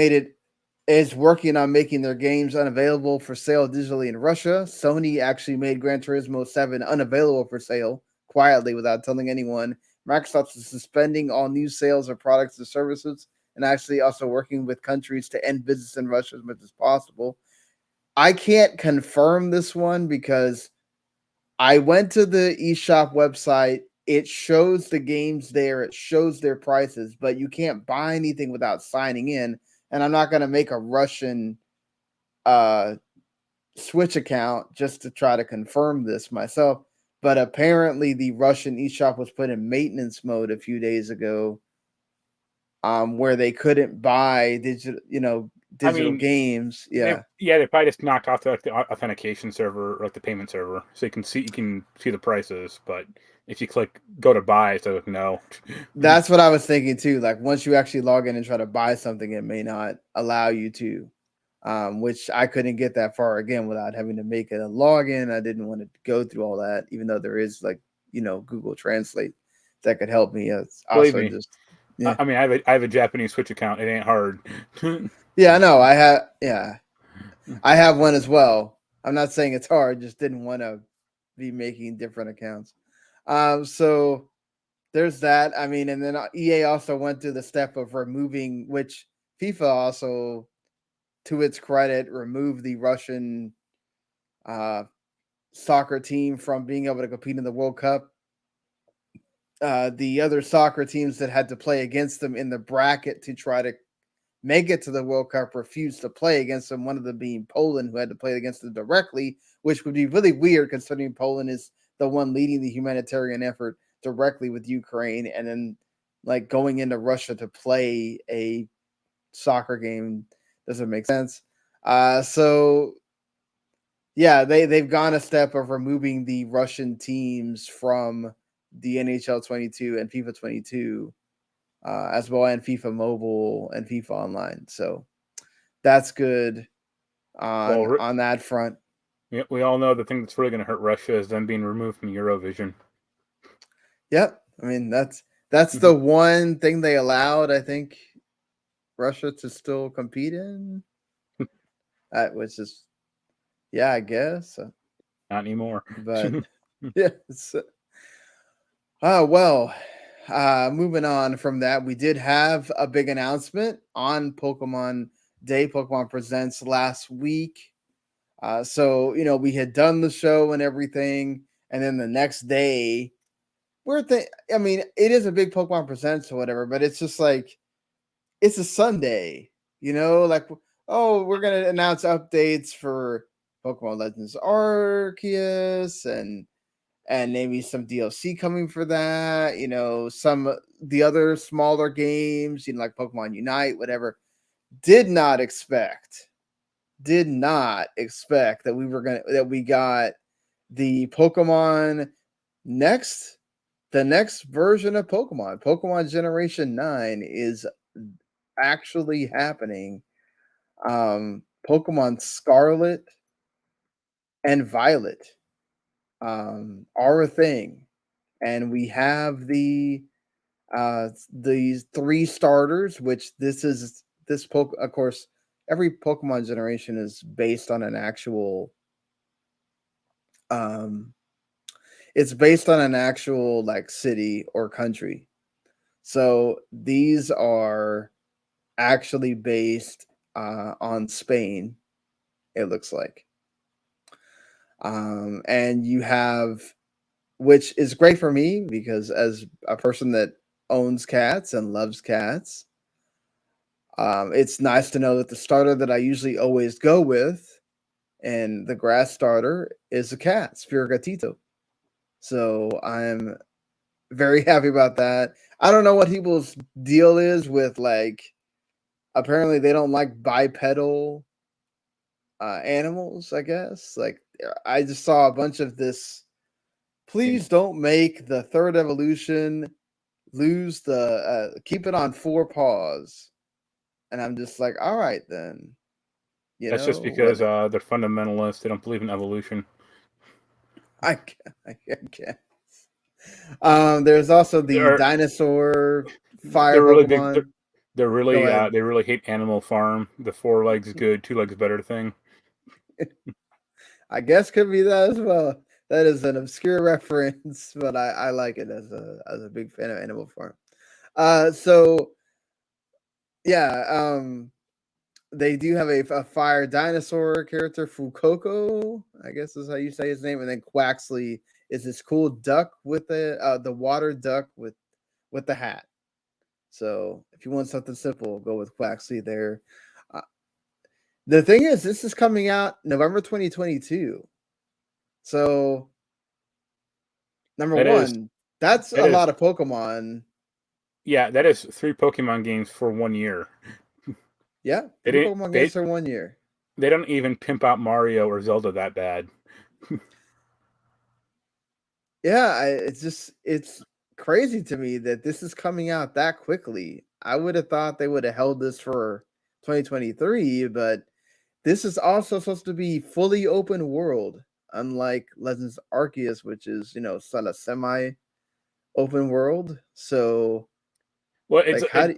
is working on making their games unavailable for sale digitally in Russia. Sony actually made Gran Turismo 7 unavailable for sale quietly without telling anyone. Microsoft is suspending all new sales of products and services and actually also working with countries to end business in Russia as much as possible. I can't confirm this one because I went to the eShop website. It shows the games there. It shows their prices, but you can't buy anything without signing in. And I'm not going to make a Russian Switch account just to try to confirm this myself. But apparently, the Russian eShop was put in maintenance mode a few days ago, where they couldn't buy digital games. Yeah, they probably just knocked off the authentication server or the payment server, so you can see the prices. But if you click go to buy, it's like no. That's what I was thinking too. Like once you actually log in and try to buy something, it may not allow you to. Which I couldn't get that far again without having to make a login. I didn't want to go through all that, even though there is Google Translate that could help me. It's Believe also me, just yeah. I mean, I have a Japanese Switch account. It ain't hard. Yeah, I know. I have one as well. I'm not saying it's hard, just didn't want to be making different accounts. So there's that. I mean, and then EA also went through the step of removing, which FIFA also, to its credit, removed the Russian soccer team from being able to compete in the World Cup. The other soccer teams that had to play against them in the bracket to try to make it to the World Cup refused to play against them, one of them being Poland, who had to play against them directly, which would be really weird considering Poland is the one leading the humanitarian effort directly with Ukraine, and then going into Russia to play a soccer game doesn't make sense. So yeah, they've gone a step of removing the Russian teams from the NHL 22 and FIFA 22, as well, and FIFA Mobile and FIFA Online. So that's good on that front. Yeah, we all know the thing that's really going to hurt Russia is them being removed from Eurovision. Yep, I mean that's the one thing they allowed, I think, Russia to still compete in. Which is, yeah, I guess. Not anymore. But yes. Oh well. Moving on from that, we did have a big announcement on Pokemon Day. Pokemon Presents last week. So we had done the show and everything, and then the next day, I mean, it is a big Pokemon Presents or whatever, but it's just like it's a Sunday, like, oh, we're gonna announce updates for Pokemon Legends Arceus and maybe some DLC coming for that, some the other smaller games, like Pokemon Unite, whatever. Did not expect that we got the next the next version of Pokemon Generation 9 is actually happening. Pokemon Scarlet and Violet are a thing, and we have these three starters, which of course, every Pokemon generation is based on an actual um it's based on an actual like city or country. So these are actually based on Spain, it looks like. And you have, which is great for me because as a person that owns cats and loves cats, it's nice to know that the starter that I usually always go with and the grass starter is a cat, Spirigatito. So I'm very happy about that. I don't know what people's deal is with like. Apparently, they don't like bipedal animals. I guess. Like, I just saw a bunch of this. Please don't make the third evolution lose keep it on four paws. And I'm just like, all right then. That's just What because they're fundamentalists. They don't believe in evolution. I guess. There's also the They're dinosaur fire they're really big. Pokemon. They're Go really ahead. they really hate Animal Farm. The four legs good, two legs better thing. I guess could be that as well. That is an obscure reference, but I like it as a big fan of Animal Farm. So yeah, they do have a fire dinosaur character, Fukoko, I guess is how you say his name, and then Quaxley is this cool duck with the water duck with the hat. So if you want something simple, go with Quaxley there. Uh, the thing is, this is coming out November 2022. So number That is one, that's that a is lot of Pokemon. yeah. That is 3 Pokemon games for 1 year. Yeah, They three didn't Pokemon games they for 1 year. they don't even pimp out Mario or Zelda that bad. Yeah, it's crazy to me that this is coming out that quickly. I would have thought they would have held this for 2023, but this is also supposed to be fully open world, unlike Legends Arceus, which is sort of semi open world. So, Well, like, how do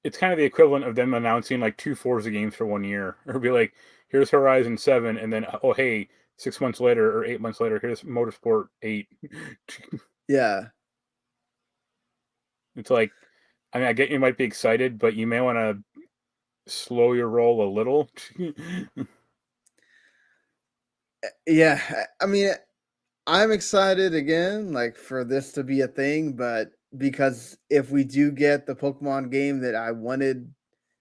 it's kind of the equivalent of them announcing like 2 Forza games for 1 year, or be like, here's Horizon 7, and then oh hey, 6 months later or 8 months later, here's Motorsport 8. yeah. It's like, I mean, I get you might be excited, but you may want to slow your roll a little. Yeah, I mean, I'm excited again, like for this to be a thing, but because if we do get the Pokemon game that I wanted,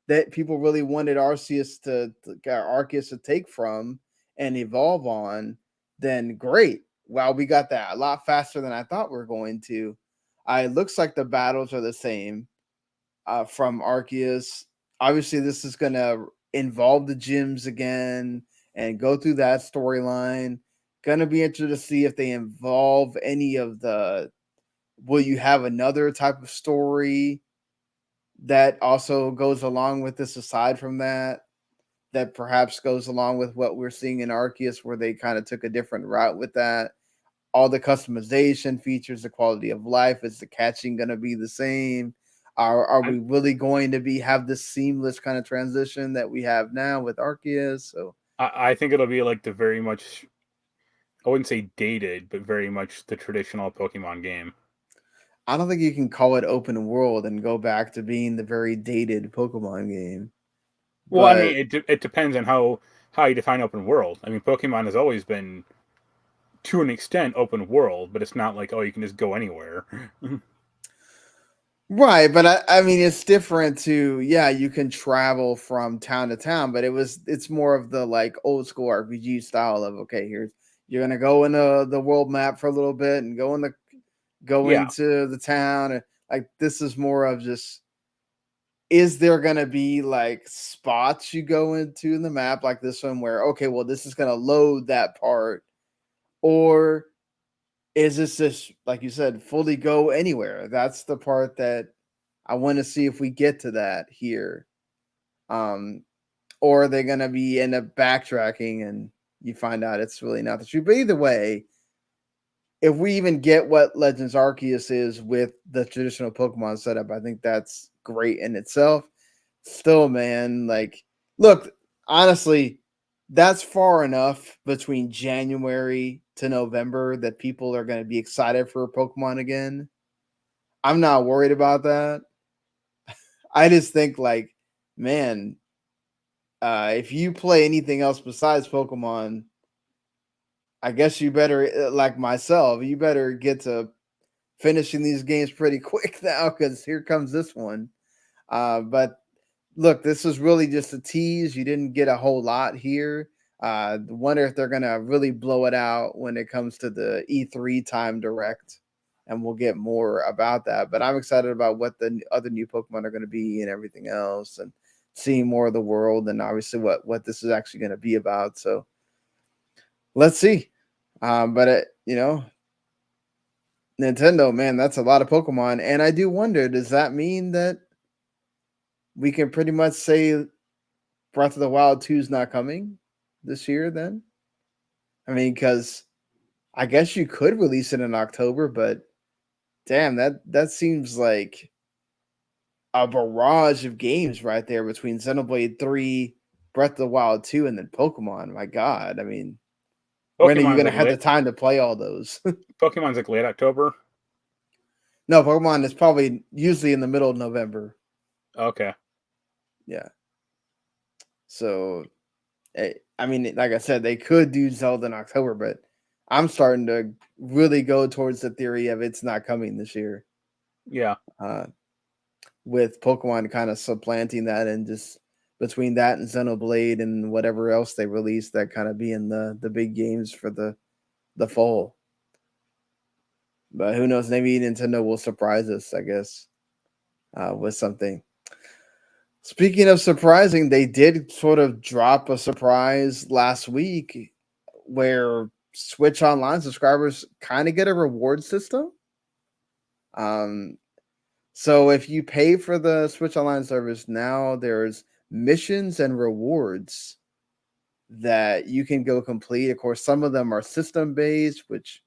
that people really wanted Arceus to take from and evolve on, then great. Wow, we got that a lot faster than I thought we are going to. It looks like the battles are the same from Arceus. Obviously, this is going to involve the gyms again and go through that storyline. Gonna be interested to see if they involve any of the. Will you have another type of story that also goes along with this aside from that perhaps goes along with what we're seeing in Arceus, where they kind of took a different route with that? All the customization features, the quality of life, is the catching going to be the same? Are I, we really going to have this seamless kind of transition that we have now with Arceus? So I think it'll be like the very much, I wouldn't say dated, but very much the traditional Pokemon game. I don't think you can call it open world and go back to being the very dated Pokemon game. Well, I But mean, it depends on how you define open world. I mean, Pokemon has always been to an extent open world, but it's not like, oh, you can just go anywhere. Right, but I mean it's different to yeah, you can travel from town to town, but it's more of the like old school RPG style of okay, here's you're gonna go in the world map for a little bit and go Yeah. into the town and like this is more of just is there gonna be like spots you go into in the map like this one where okay, well this is gonna load that part, or is this just like you said, fully go anywhere? That's the part that I want to see if we get to that here. Um, or are they gonna be end up backtracking and you find out it's really not the truth? But either way, if we even get what Legends Arceus is with the traditional Pokemon setup, I think that's great in itself. Still, man, like, look, honestly, that's far enough between January to November that people are going to be excited for Pokemon again. I'm not worried about that. I just think, like, man, if you play anything else besides Pokemon, I guess you better, like myself, you better get to finishing these games pretty quick now because here comes this one. But look, this was really just a tease. You didn't get a whole lot here. Wonder if they're gonna really blow it out when it comes to the E3 time direct, and we'll get more about that. But I'm excited about what the other new Pokemon are going to be and everything else, and seeing more of the world, and obviously what this is actually going to be about. So let's see. But Nintendo, man, that's a lot of Pokemon, and I do wonder, does that mean that we can pretty much say Breath of the Wild 2 is not coming this year then? I mean, because I guess you could release it in October, but damn, that seems like a barrage of games right there between Xenoblade 3, Breath of the Wild 2, and then Pokemon. My God. I mean, when are you Pokemon's gonna like have the late. time to play all those? Pokemon's like late October. No, Pokemon is probably usually in the middle of November. Okay. Yeah. So I mean, like I said, they could do Zelda in October, but I'm starting to really go towards the theory of it's not coming this year. Yeah. Uh, with Pokemon kind of supplanting that and just between that and Xenoblade and whatever else they release that kind of being the big games for the fall. But who knows? Maybe Nintendo will surprise us, I guess, with something. Speaking of surprising, they did sort of drop a surprise last week where Switch Online subscribers kind of get a reward system. Um, so if you pay for the Switch Online service now, there's missions and rewards that you can go complete. Of course, some of them are system based, which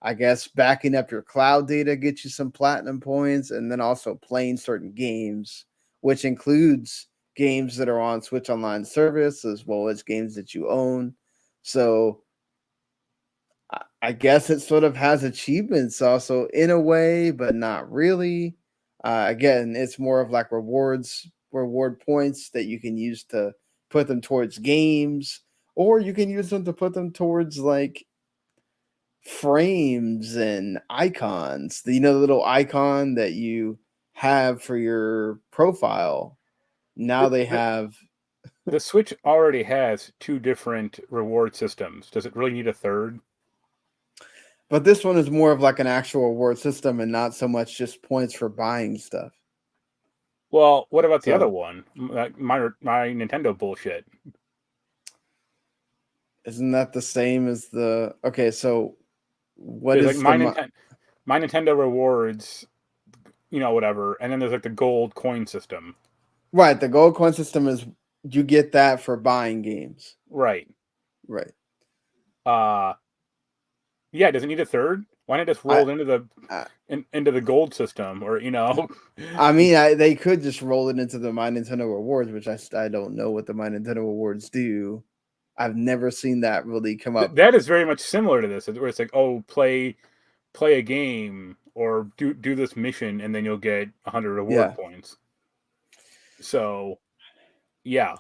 I guess backing up your cloud data gets you some platinum points, and then also playing certain games, which includes games that are on Switch Online service as well as games that you own. So I guess it sort of has achievements also in a way, but not really. Again, it's more of like reward points that you can use to put them towards games, or you can use them to put them towards like frames and icons. The little icon that you have for your profile. Now The, they the, have, the Switch already has two different reward systems. Does it really need a third? but this one is more of like an actual reward system and not so much just points for buying stuff. Well, what about the other So one? My Nintendo bullshit. isn't that the same as the okay? So what There's like is the my Nintendo rewards, whatever, and then there's like the gold coin system. right? The gold coin system is you get that for buying games, Right. right? Uh yeah, does it need a third? Why not just I roll into the I, into the gold system or I mean, they could just roll it into the My Nintendo Rewards, which I don't know what the My Nintendo Rewards do. I've never seen that really come up. that is very much similar to this, where it's like, oh, play a game or do this mission and then you'll get 100 reward Yeah, points. So, yeah.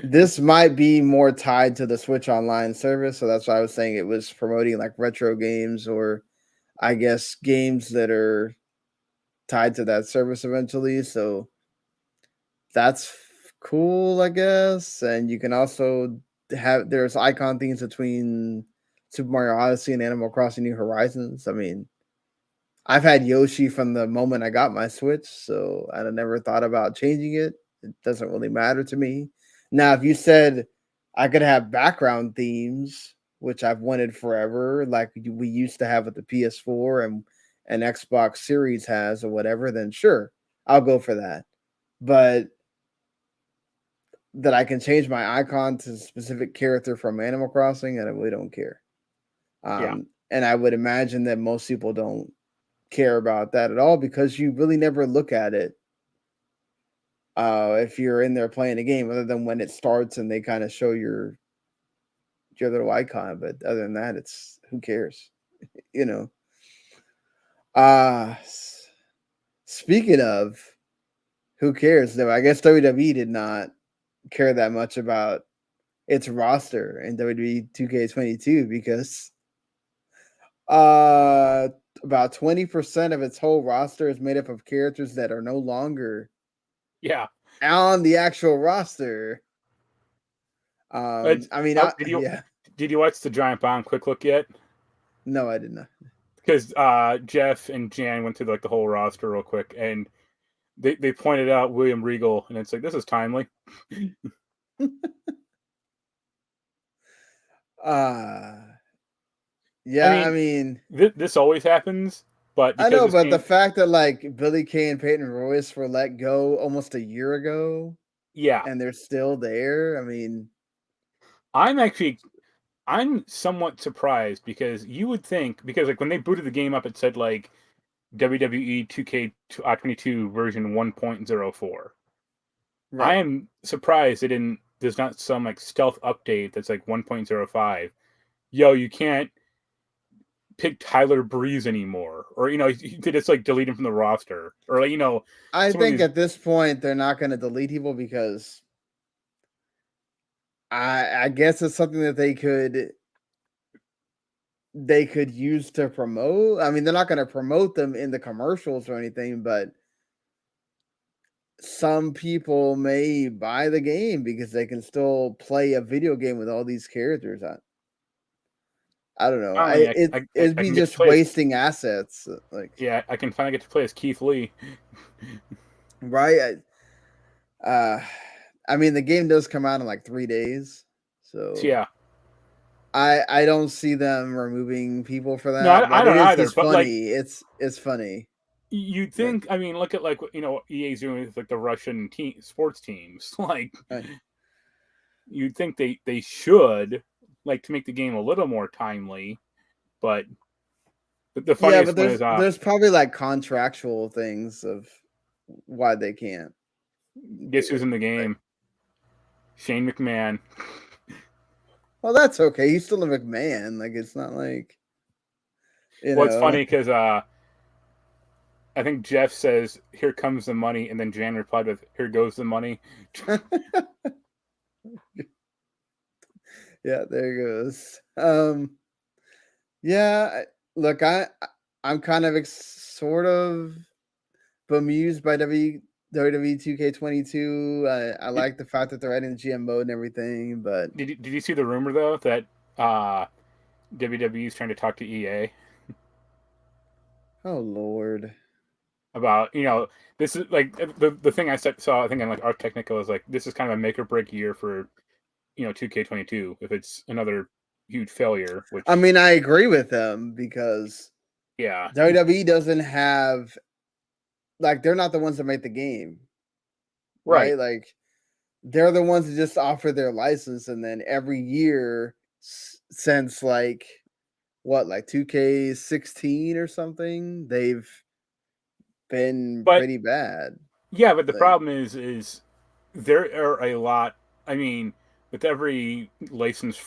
This might be more tied to the Switch Online service, so that's why I was saying it was promoting like retro games or I guess games that are tied to that service eventually. So that's cool, I guess. And you can also there's icon themes between Super Mario Odyssey and Animal Crossing New Horizons. I mean, I've had Yoshi from the moment I got my Switch, so I never thought about changing it. It doesn't really matter to me. Now, if you said I could have background themes, which I've wanted forever, like we used to have with the PS4 and Xbox Series has or whatever, then sure, I'll go for that. But that I can change my icon to a specific character from Animal Crossing, and I really don't care. Yeah. And I would imagine that most people don't care about that at all because you really never look at it if you're in there playing a game other than when it starts and they kind of show your little icon, but other than that it's who cares, you know. uh Speaking of who cares though, I guess WWE did not care that much about its roster in WWE 2K22 because uh about 20% of its whole roster is made up of characters that are no longer Yeah. on the actual roster. It's, I mean, oh, yeah, did you watch the Giant Bomb quick look yet? no, I did not. Because Jeff and Jan went through like the whole roster real quick, and they pointed out William Regal, and it's like this is timely. uh I yeah, I mean, mean, this always happens, but I because know, this but the game, fact that like Billy Kay and Peyton Royce were let go almost a year ago yeah, and they're still there, I mean, I'm actually I'm somewhat surprised because you would think because like when they booted the game up, it said like WWE 2K22 version 1.04. I right. am surprised they didn't. There's not some like stealth update that's like 1.05. Yo, you can't pick Tyler Breeze anymore, or you could just like delete him from the roster, or like I some of think these. at this point they're not going to delete people because I guess it's something that they could use to promote. I mean, they're not going to promote them in the commercials or anything, but some people may buy the game because they can still play a video game with all these characters. I don't know. Finally, It'd I be can get to just play as wasting assets. Like I can finally get to play as Keith Lee. right. Uh, I mean, the game does come out in like 3 days, So, so yeah, I don't see them removing people for no, that. I But it don't is either. just But like funny. It's funny. you'd Like think, I mean, look at like what EA's doing with like the Russian sports teams. Like right. you'd think they should like to make the game a little more timely, but the Yeah, but funniest one is there's probably like contractual things of why they can't guess do who's it. in the Like, game? Shane McMahon. well, that's okay. He's still a McMahon. Like it's not like you Well, it's know. funny because I think Jeff says, "Here comes the money," and then Jan replied with, "Here goes the money." Yeah, there goes. Yeah, look, I'm kind of sort of bemused by WWE 2K22. I Did, like the fact that they're adding the GM mode and everything, but did you see the rumor though that uh, WWE is trying to talk to EA oh lord. about this is like the thing saw I think on like Art Technica was like this is kind of a make or break year for 2K22 if it's another huge failure, I which mean, I agree with them because yeah, WWE doesn't have like they're not the ones that make the game, right. right? Like they're the ones that just offer their license, and then every year since like what, like 2K16 or something, they've been But pretty bad. yeah, but the Like, problem is there are a lot. I mean, with every licensed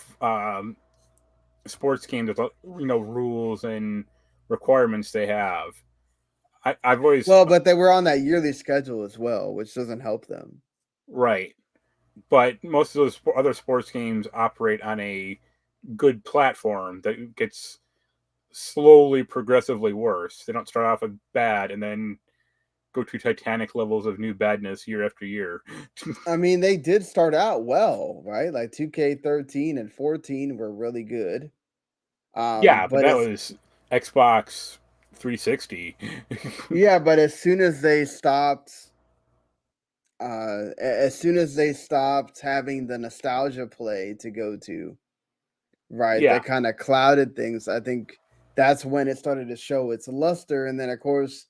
sports game, there's rules and requirements they have. I've always well, but they were on that yearly schedule as well, which doesn't help them. right. but most of those other sports games operate on a good platform that gets slowly, progressively worse. They don't start off with bad and then go to Titanic levels of new badness year after year. I mean, they did start out well, right? Like 2K13 and 14 were really good. Yeah, but But that it's was Xbox 360. yeah, but as soon as they stopped as soon as they stopped having the nostalgia play to go to, right, Yeah, that kind of clouded things. I think that's when it started to show its luster. And then, of course,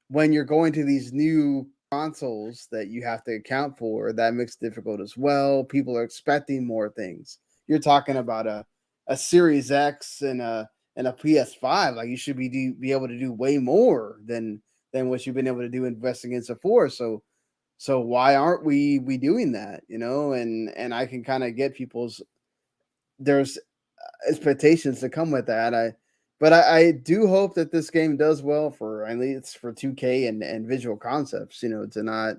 when you're going to these new consoles that you have to account for, that makes it difficult as well. People are expecting more things. You're talking about a Series X and a PS5. Like you should be able to do way more than what you've been able to do investing in Sephora. So why aren't we doing that? And I can kind of get people's there's expectations to come with that. I do hope that this game does well for at least for 2K and Visual Concepts, to not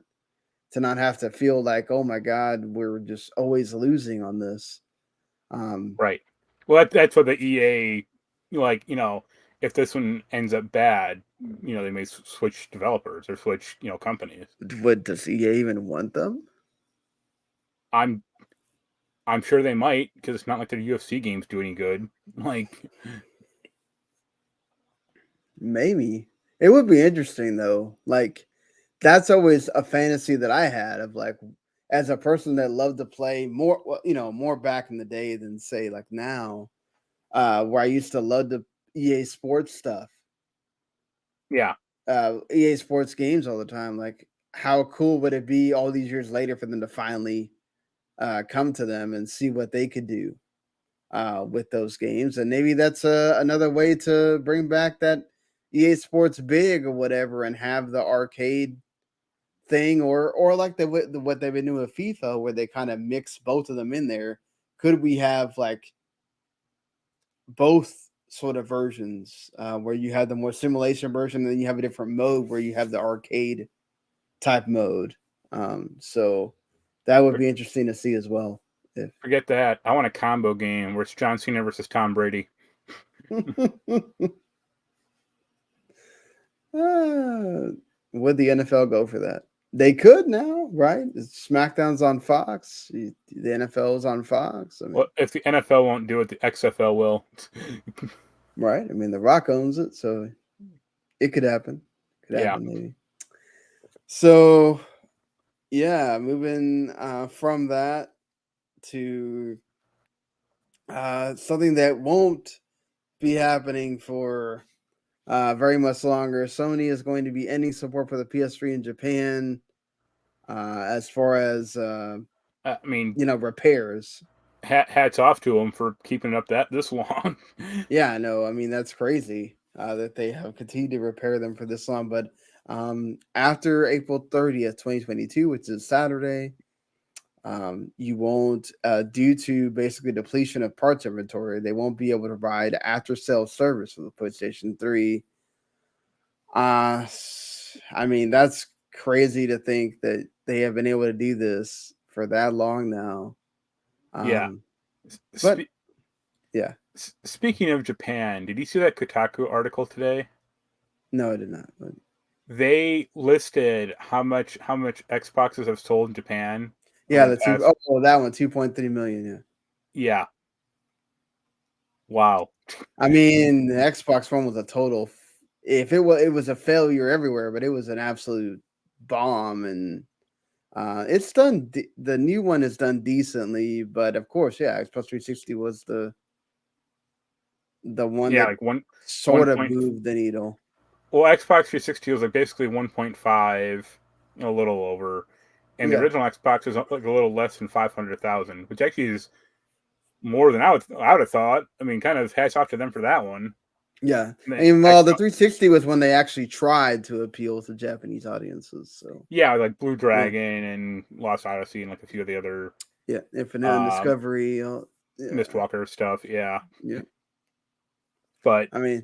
have to feel like, oh my god, we're just always losing on this. Um right. Well, that's what the EA, like, if this one ends up bad, they may switch developers or switch, companies. what does EA even want them? I'm I'm sure they might because it's not like their UFC games do any good. Like, Maybe. It would be interesting though. Like that's always a fantasy that I had of like as a person that loved to play more more back in the day than say like now, where I used to love the EA Sports stuff, yeah, EA Sports games all the time. Like, how cool would it be all these years later for them to finally come to them and see what they could do with those games? And maybe that's another way to bring back that EA Sports Big or whatever, and have the arcade thing, or like what they've been doing with FIFA, where they kind of mix both of them in there. Could we have like both sort of versions, where you have the more simulation version, and then you have a different mode where you have the arcade type mode. So that would be interesting to see as well. If forget that. I want a combo game where it's John Cena versus Tom Brady. Would the NFL go for that? They could now, right? SmackDown's on Fox. The NFL's on Fox. I Well, mean, if the NFL won't do it, the XFL will. right? I mean, The Rock owns it, so it could happen. Could Yeah, happen, maybe. So yeah, moving from that to something that won't be happening for very much longer. Sony is going to be ending support for the PS3 in Japan, as far as I mean, repairs. hats off to them for keeping it up this long. Yeah, I know. I mean, that's crazy that they have continued to repair them for this long. But after April 30th, 2022, which is Saturday, you won't, due to basically depletion of parts inventory, they won't be able to provide after sales service for the PlayStation 3. I mean, that's crazy to think that they have been able to do this for that long now. Yeah. Um, but Spe- yeah, Speaking of Japan, did you see that Kotaku article today? no, I did not. But They listed how much Xboxes have sold in Japan over yeah, the the two past. oh that one, 2.3 million. Yeah. Yeah. Wow. I mean, the Xbox One was a total. If it was a failure everywhere, but it was an absolute bomb, and it's done. The new one is done decently, but of course, yeah, Xbox 360 was the one Yeah, that like one sort of point. moved the needle. Well, Xbox 360 was like basically 1.5, a little over, and the Yeah, original Xbox was like a little less than 500,000, which actually is more than I would have thought. I mean, kind of hats off to them for that one. yeah. And I then mean, well, the 360 was when they actually tried to appeal to Japanese audiences. So yeah, like Blue yeah, Dragon and Lost Odyssey and like a few of the other yeah. Infinite and um, Discovery. Yeah, Mistwalker stuff. Yeah, yeah. but I mean,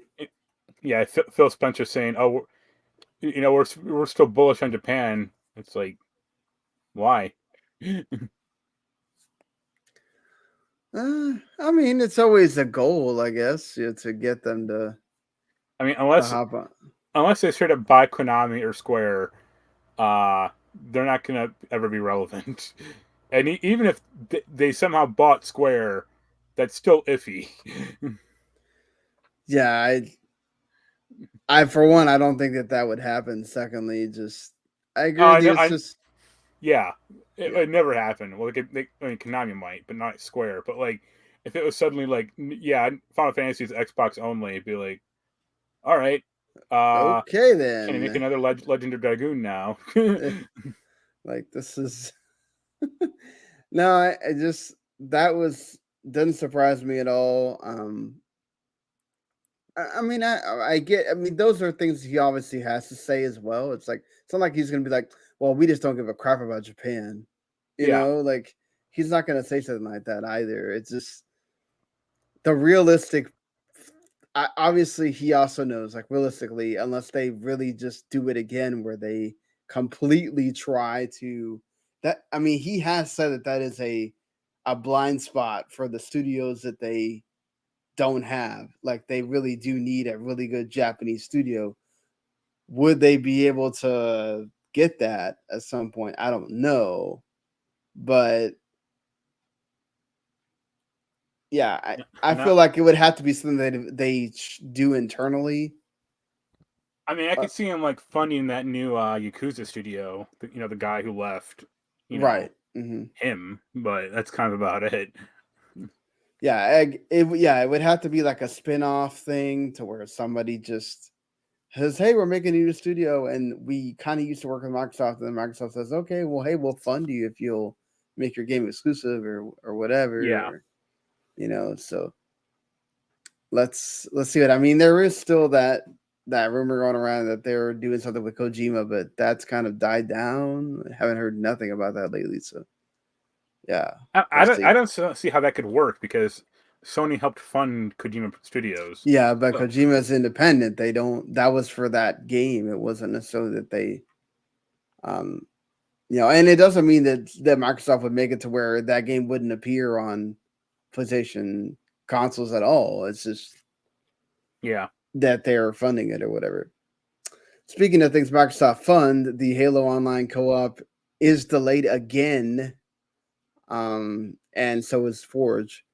yeah, Phil Spencer saying, "Oh, we're still bullish on Japan." It's like, why? I mean, it's always a goal, I guess, to get them to I mean, hop on. unless they straight up buy Konami or Square, they're not gonna ever be relevant. And even if they somehow bought Square, that's still iffy. Yeah, I for one, I don't think that would happen. Secondly, just I agree with you. No, It's just yeah, yeah. it never happened. Well, I mean, Konami might, but not Square. But like, if it was suddenly like, yeah, Final Fantasy is Xbox only, it'd be like, all right, uh, Okay can I make then. another Legend of Dragoon now? Like this is no, I just that was doesn't surprise me at all. I mean, I get. I mean, those are things he obviously has to say as well. It's like it's not like he's gonna be like, "Well, we just don't give a crap about Japan," Yeah, Like he's not gonna say something like that either. It's just the realistic. Obviously, he also knows, like realistically, unless they really just do it again, where they completely try to that. I mean, he has said that that is a blind spot for the studios that they don't have. Like they really do need a really good Japanese studio. Would they be able to get that at some point? I don't know. But yeah, I no, feel like it would have to be something that they do internally. I mean, I Uh, could see him like funding that new Yakuza studio. The guy who left, right. Hmm. him, but that's kind of about it. Yeah, yeah, it would have to be like a spin-off thing to where somebody just says, "Hey, we're making a new studio, and we kind of used to work with Microsoft." And then Microsoft says, "Okay, well, hey, we'll fund you if you'll make your game exclusive or whatever." Yeah, Or, so let's see what I mean. There is still that rumor going around that they're doing something with Kojima, but that's kind of died down. I haven't heard nothing about that lately. So yeah, we'll I see. don't see how that could work because Sony helped fund Kojima Studios. Yeah, but So Kojima's independent. They don't. That was for that game. It wasn't necessarily that they, um, and it doesn't mean that Microsoft would make it to where that game wouldn't appear on PlayStation consoles at all. It's just yeah, that they're funding it or whatever. Speaking of things Microsoft fund, the Halo Online co-op is delayed again, and so is Forge.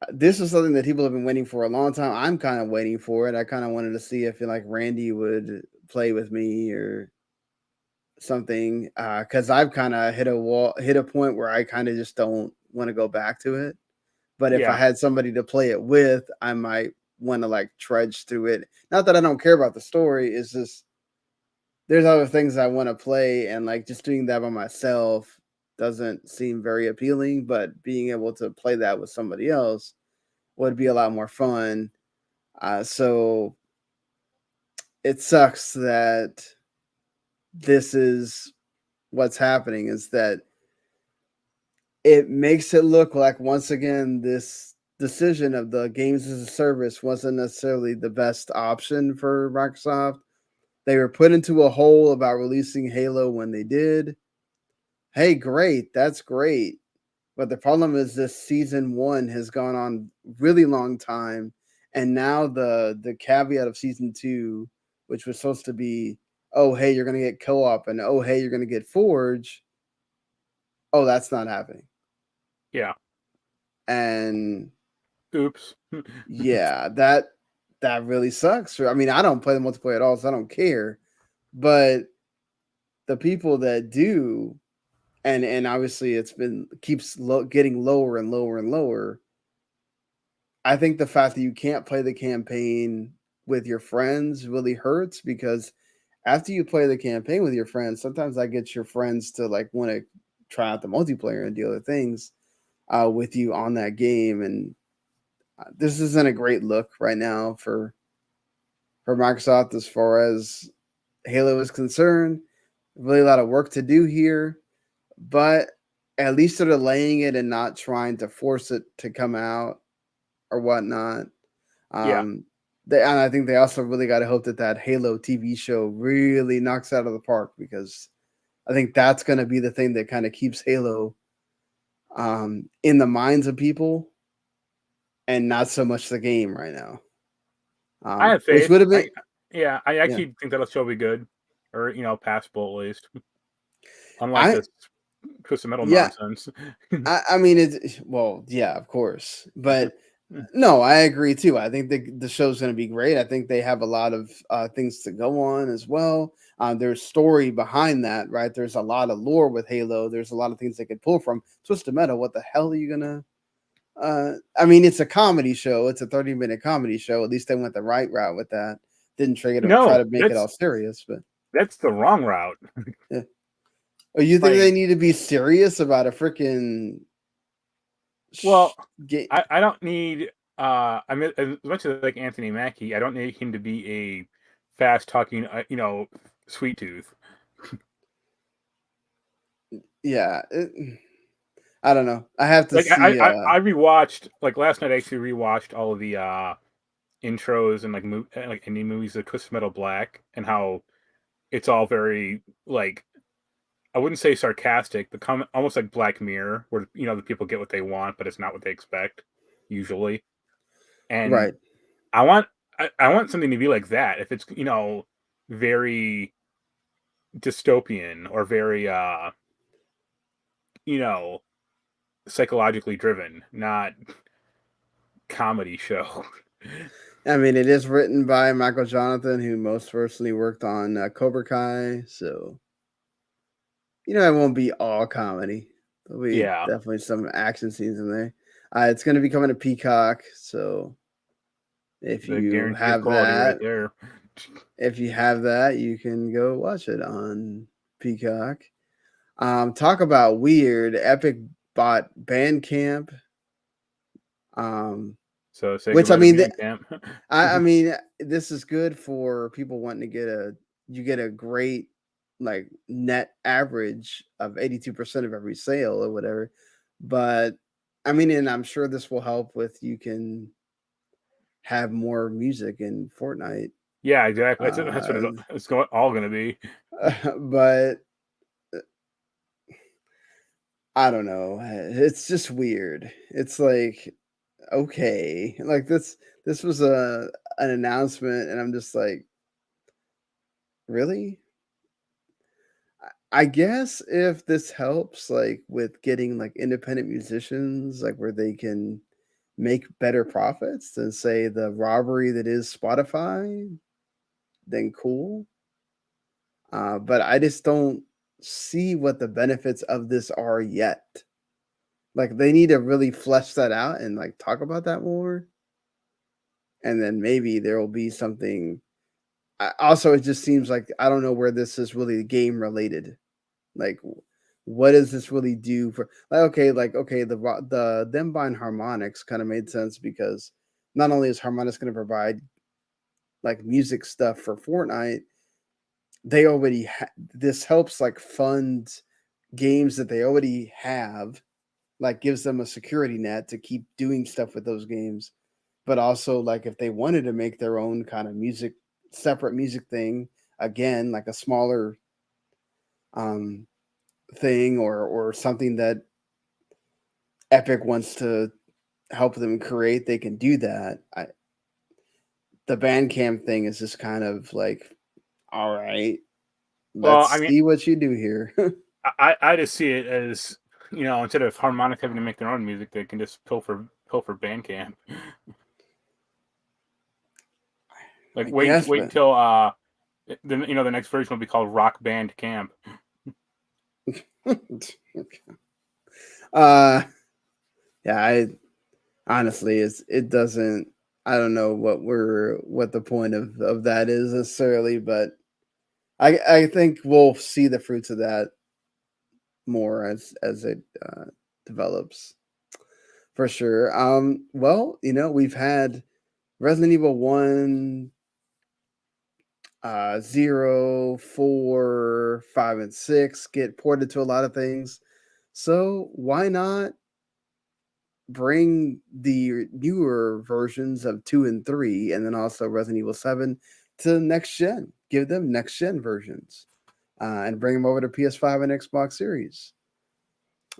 This is something that people have been waiting for a long time. I'm kind of waiting for it. I kind of wanted to see if like Randy would play with me or something, because I've kind of hit a point where I kind of just don't want to go back to it. But if I yeah, had somebody to play it with, I might want to like trudge through it. Not that I don't care about the story. It's just there's other things I want to play, and like just doing that by myself doesn't seem very appealing. But being able to play that with somebody else would be a lot more fun. So it sucks that this is what's happening. Is that it makes it look like once again this decision of the games as a service wasn't necessarily the best option for Microsoft. They were put into a hole about releasing Halo when they did. Hey, great, that's great. But the problem is this season one has gone on really long time, and now the caveat of season two, which was supposed to be, oh hey, you're gonna get co-op, and oh hey, you're gonna get Forge. Oh, that's not happening. yeah. And Oops. yeah, that really sucks. I mean, I don't play the multiplayer at all, so I don't care. But the people that do, and obviously it's been keeps getting lower and lower and lower. I think the fact that you can't play the campaign with your friends really hurts because after you play the campaign with your friends, sometimes I get your friends to like want to try out the multiplayer and do other things with you on that game, and this isn't a great look right now for Microsoft as far as Halo is concerned. Really a lot of work to do here, but at least they're delaying it and not trying to force it to come out or whatnot. Yeah, Um, and I think they also really got to hope that that Halo TV show really knocks out of the park because I think that's going to be the thing that kind of keeps Halo in the minds of people, and not so much the game right now. I have Which faith. would have been, I yeah. actually think that'll still be good, or passable at least. Unlike I this Twisted Metal Yeah, nonsense. I mean it. Well, yeah, of course, but no, I agree too. I think the show's going to be great. I think they have a lot of things to go on as well. There's story behind that, right? There's a lot of lore with Halo. There's a lot of things they could pull from. Twisted Metal, what the hell are you gonna? I mean, it's a comedy show. It's a 30-minute comedy show. At least they went the right route with that. Didn't try No, to make it all serious, but that's the wrong route. yeah. Oh, you think they Like, need to be serious about a freaking well, game? I don't need. I mean, as much as I like Anthony Mackie, I don't need him to be a fast talking, sweet tooth. Yeah, I don't know. I have to Like I, see. I, I rewatched like last night. I actually rewatched all of the intros and like indie movies of Twisted Metal Black, and how it's all very like, I wouldn't say sarcastic, but almost like Black Mirror, where the people get what they want, but it's not what they expect usually. And Right. I want I want something to be like that. If it's very dystopian or very you know psychologically driven, not comedy show. I mean, it is written by Michael Jonathan, who most recently worked on Cobra Kai. So, it won't be all comedy. There'll be Yeah, definitely some action scenes in there. It's going to be coming to Peacock. So, if the you guarantee of have quality right that, there. you can go watch it on Peacock. Talk about weird. Epic bought Bandcamp. Um, So say which I goodbye to mean, Bandcamp. I mean, this is good for people wanting to get a great like net average of 82% of every sale or whatever. But I mean, and I'm sure this will help with you can have more music in Fortnite. Yeah, exactly. That's what Uh, it's all going to be. but I don't know. It's just weird. It's like okay, like this was an announcement, and I'm just like, really? I guess if this helps, like, with getting, like, independent musicians, like, where they can make better profits than, say, the robbery that is Spotify, then cool. But I just don't see what the benefits of this are yet. Like, they need to really flesh that out and, like, talk about that more, and then maybe there will be something. Also, it just seems like I don't know where this is really game related. Like, what does this really do for okay, the them buying harmonics kind of made sense because not only is harmonics going to provide like music stuff for Fortnite, they already this helps like fund games that they already have, like gives them a security net to keep doing stuff with those games. But also, like, if they wanted to make their own kind of separate music thing, again, like a smaller um thing or something that Epic wants to help them create, they can do that. The Bandcamp thing is just kind of like, all right, Well, let's I mean, see what you do here. I just see it as, instead of Harmonic having to make their own music, they can just pilfer Bandcamp. Like I wait guess, wait but until the next version will be called Rock Band Camp. uh, yeah, I honestly, it doesn't. I don't know what the point of that is necessarily, but I think we'll see the fruits of that more as it develops for sure. Well, we've had Resident Evil 1, 0, 4, 5, and 6 get ported to a lot of things. So why not bring the newer versions of 2 and 3 and then also Resident Evil 7 to next gen? Give them next gen versions and bring them over to PS5 and Xbox Series.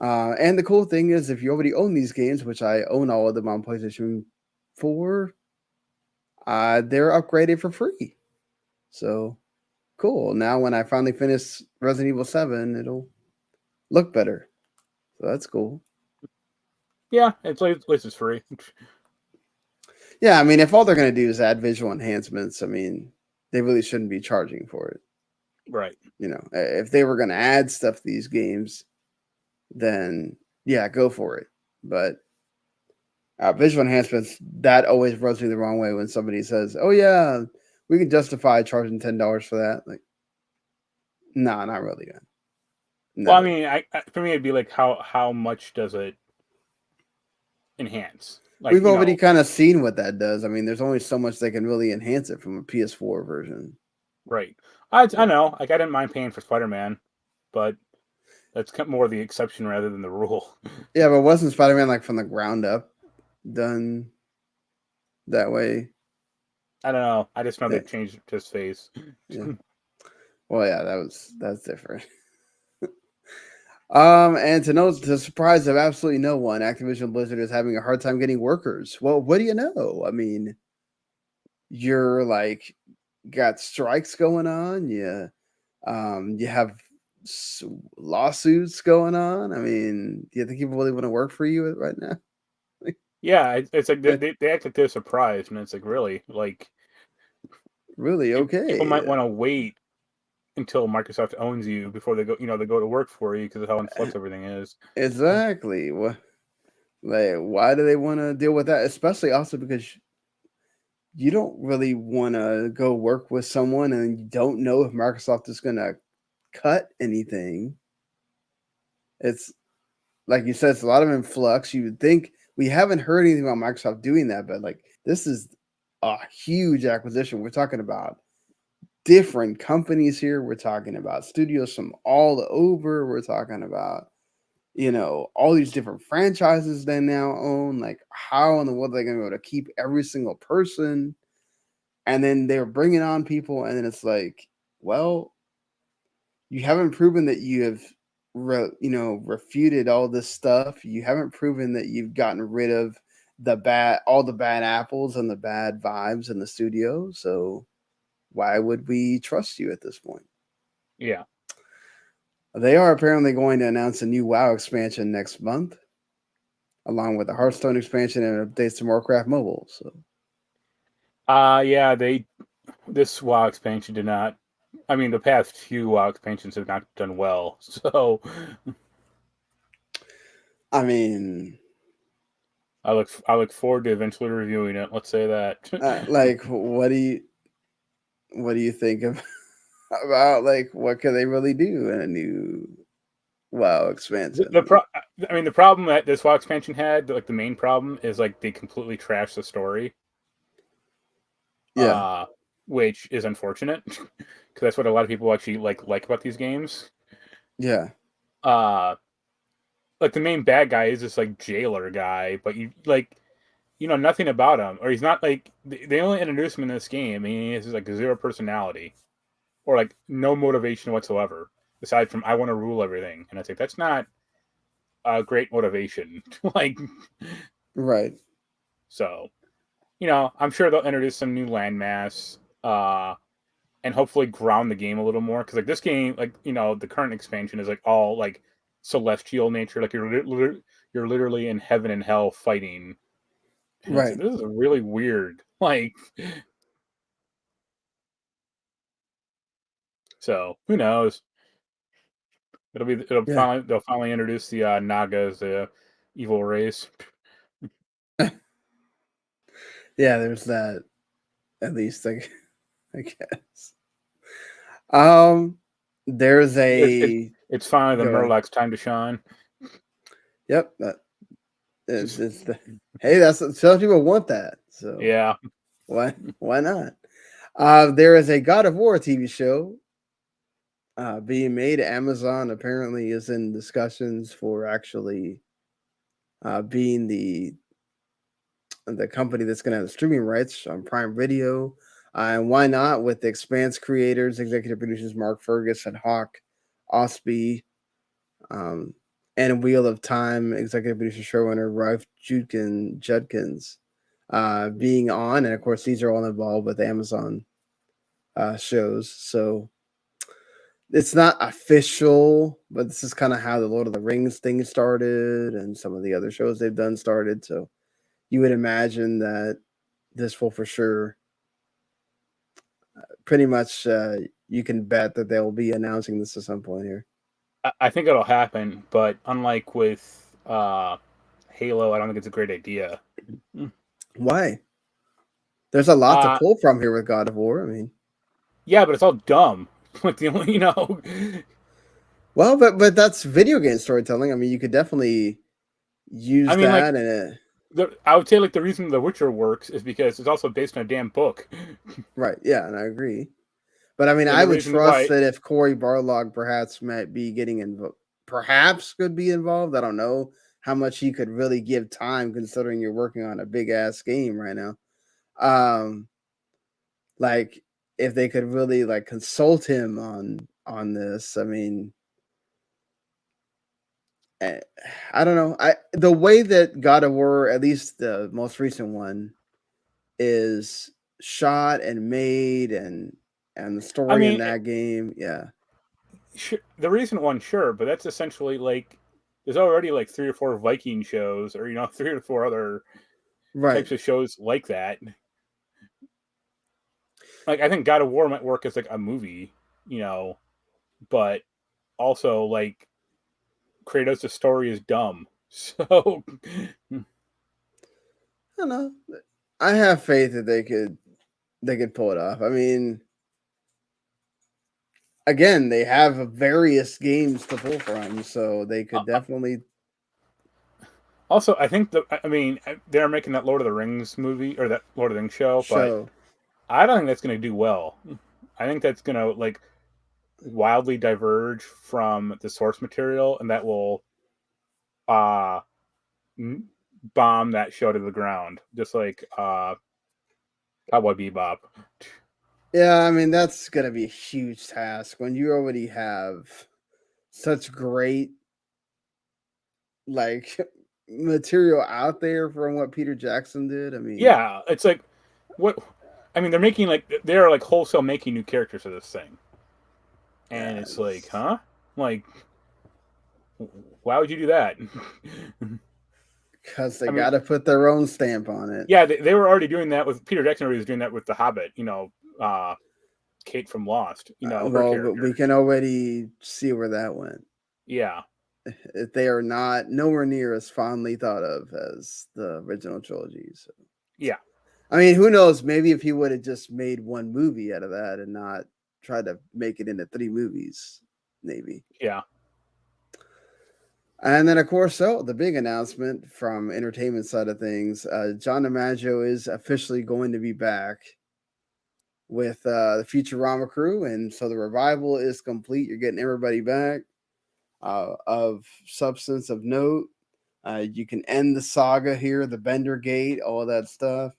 And the cool thing is, if you already own these games, which I own all of them on PlayStation 4, they're upgraded for free. So cool. Now, when I finally finish Resident Evil 7, it'll look better. So that's cool. Yeah, it's like at least it's free. Yeah, I mean, if all they're going to do is add visual enhancements, I mean, they really shouldn't be charging for it. Right. You know, if they were going to add stuff to these games, then yeah, go for it. But visual enhancements, that always rubs me the wrong way when somebody says, "Oh yeah, we can justify charging $10 for that." Like, nah, not really. Man. Well, I No, mean, for me, it'd be like how much does it enhance? Like we've you already know, kind of seen what that does. I mean, there's only so much they can really enhance it from a PS4 version. right? I So, know. Like I didn't mind paying for Spider-Man, but that's more the exception rather than the rule. yeah, but wasn't Spider-Man like from the ground up done that way? I don't know. I just know they Yeah, changed his face. yeah. Well, yeah, that's different. And to know the surprise of absolutely no one, Activision Blizzard is having a hard time getting workers. Well, what do you know? I mean, you're like got strikes going on. You have lawsuits going on. I mean, do you think people really want to work for you right now? Yeah, it's like they act like they're surprised, and it's like really like Really? people might Okay. want to wait until Microsoft owns you before they go, they go to work for you because of how in flux everything is. Exactly. What? Like, why do they want to deal with that? Especially also because you don't really want to go work with someone and you don't know if Microsoft is going to cut anything. It's like you said, it's a lot of influx. You would think we haven't heard anything about Microsoft doing that, but like this is a huge acquisition. We're talking about different companies here. We're talking about studios from all over. We're talking about, all these different franchises they now own. Like, how in the world are they going to be able to keep every single person? And then they're bringing on people, and then it's like, well, you haven't proven that you have refuted all this stuff. You haven't proven that you've gotten rid of all the bad apples and the bad vibes in the studio. So why would we trust you at this point? Yeah. They are apparently going to announce a new WoW expansion next month, along with the Hearthstone expansion and updates to Warcraft Mobile. So Yeah, this WoW expansion did not. I mean, the past few WoW expansions have not done well. So I mean, I look forward to eventually reviewing it. Let's say that. like, what do you think of about like what can they really do in a new WoW expansion? The problem that this WoW expansion had, like the main problem, is like they completely trashed the story, Yeah, uh, which is unfortunate because that's what a lot of people actually like about these games. yeah, Uh, like the main bad guy is this like jailer guy, but you know nothing about him, or he's not like they only introduced him in this game, and he has like zero personality or like no motivation whatsoever, aside from I want to rule everything, and I think that's not a great motivation. Like, right. so I'm sure they'll introduce some new landmass, and hopefully ground the game a little more because like this game, like the current expansion is like all like celestial nature, like you're literally in heaven and hell fighting. And it's like, Right. this is really weird. Like, so who knows? Yeah. They'll finally introduce the Naga as the evil race. Yeah, there's that at least I guess. Um there's It's it's, a it's finally the go ahead. Murloc's time to shine. Yep, that it's the hey, that's some people want that. So Yeah. why not? There is a God of War TV show being made. Amazon apparently is in discussions for actually being the company that's going to have the streaming rights on Prime Video. And why not with the Expanse creators, executive producers Mark Fergus and Hawk Osby, um, and Wheel of Time executive producer showrunner Ralph Judkins being on, and of course these are all involved with Amazon shows. So it's not official, but this is kind of how the Lord of the Rings thing started, and some of the other shows they've done started. So you would imagine that this will for sure, pretty much, you can bet that they'll be announcing this at some point here. I think it'll happen, but unlike with Halo, I don't think it's a great idea. Why? There's a lot to Uh, pull from here with God of War. I mean, yeah, but it's all dumb. Like the only, well, but that's video game storytelling. I mean, you could definitely I use mean, like that and I would say like the reason The Witcher works is because it's also based on a damn book, right, yeah, and I agree. But I mean, and I the would reason trust why that if Corey Barlog perhaps might be getting involved, perhaps could be involved. I don't know how much he could really give time, considering you're working on a big ass game right now. Um, like if they could really like consult him on this. I mean, eh, I don't know. I the way that God of War, at least the most recent one, is shot and made, and the I story in mean that game, yeah, the recent one, sure, but that's essentially like there's already like 3 or 4 Viking shows, or 3 or 4 other right, types of shows like that. Like I think God of War might work as like a movie, but also like Kratos' story is dumb. So I don't know. I have faith that they could pull it off. I mean, again, they have various games to pull from, so they could definitely also I think I mean they're making that Lord of the Rings movie or that Lord of the Rings show, but show. I don't think that's going to do well. I think that's going to like wildly diverge from the source material, and that will uh bomb that show to the ground, just like Cowboy Bebop. Yeah, I mean that's gonna be a huge task when you already have such great like material out there from what Peter Jackson did. I mean, Yeah, it's like what I mean. They're making like they're like wholesale making new characters for this thing, and yeah, it's like, huh? Like, why would you do that? because they I mean, got to put their own stamp on it. yeah, they were already doing that with Peter Jackson. Already was doing that with The Hobbit. Uh, Kate from Lost. Her Well, but character. we can already see where that went. Yeah, They are not nowhere near as fondly thought of as the original trilogy. So. yeah. I mean, who knows? Maybe if he would have just made one movie out of that and not tried to make it into 3 movies, maybe. Yeah. And then, of course, so the big announcement from entertainment side of things, John DiMaggio is officially going to be back with the Futurama crew, and so the revival is complete. You're getting everybody back of substance of note. You can end the saga here, the Bender Gate, all that stuff.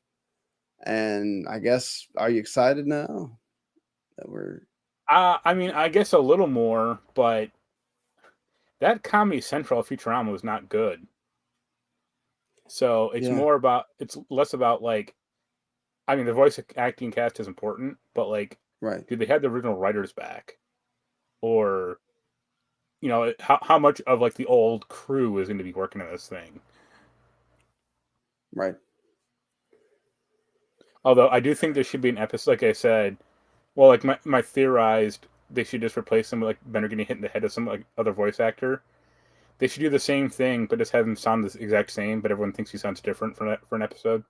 And I guess, are you excited now that we're I mean, I guess a little more, but that Comedy Central Futurama was not good. So yeah, it's less about like, I mean, the voice acting cast is important, but like, right, do they have the original writers back, or how much of like the old crew is going to be working on this thing? right. Although I do think there should be an episode, like I said, well, like my theorized they should just replace him with like Bender getting hit in the head of some like other voice actor. They should do the same thing, but just have him sound the exact same, but everyone thinks he sounds different for an episode.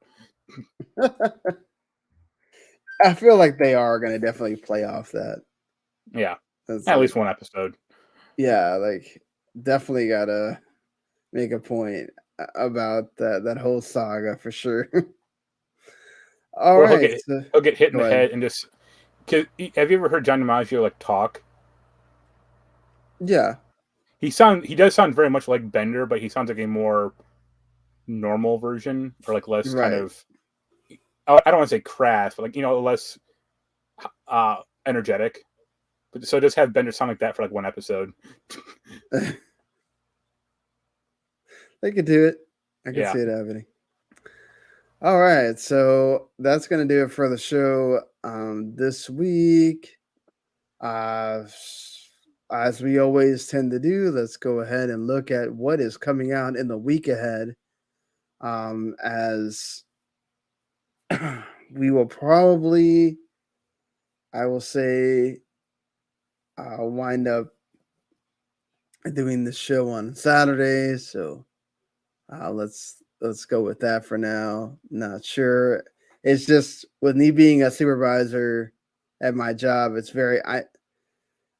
I feel like they are going to definitely play off that. Yeah, That's at like, least one episode. yeah, like definitely got to make a point about that whole saga for sure. All Or right, so he'll get hit in go the ahead. head and just. Cause, have you ever heard John DiMaggio like talk? Yeah, He does sound very much like Bender, but he sounds like a more normal version, or like less kind right. of. I don't want to say crass, but like less energetic. But so just have Bender sound like that for like one episode. They could do it. I could Yeah. see it happening. All right, so that's gonna do it for the show this week. Uh, as we always tend to do, let's go ahead and look at what is coming out in the week ahead. As we will probably, I will say, wind up doing the show on Saturday. So let's go with that for now. Not sure. It's just with me being a supervisor at my job. It's very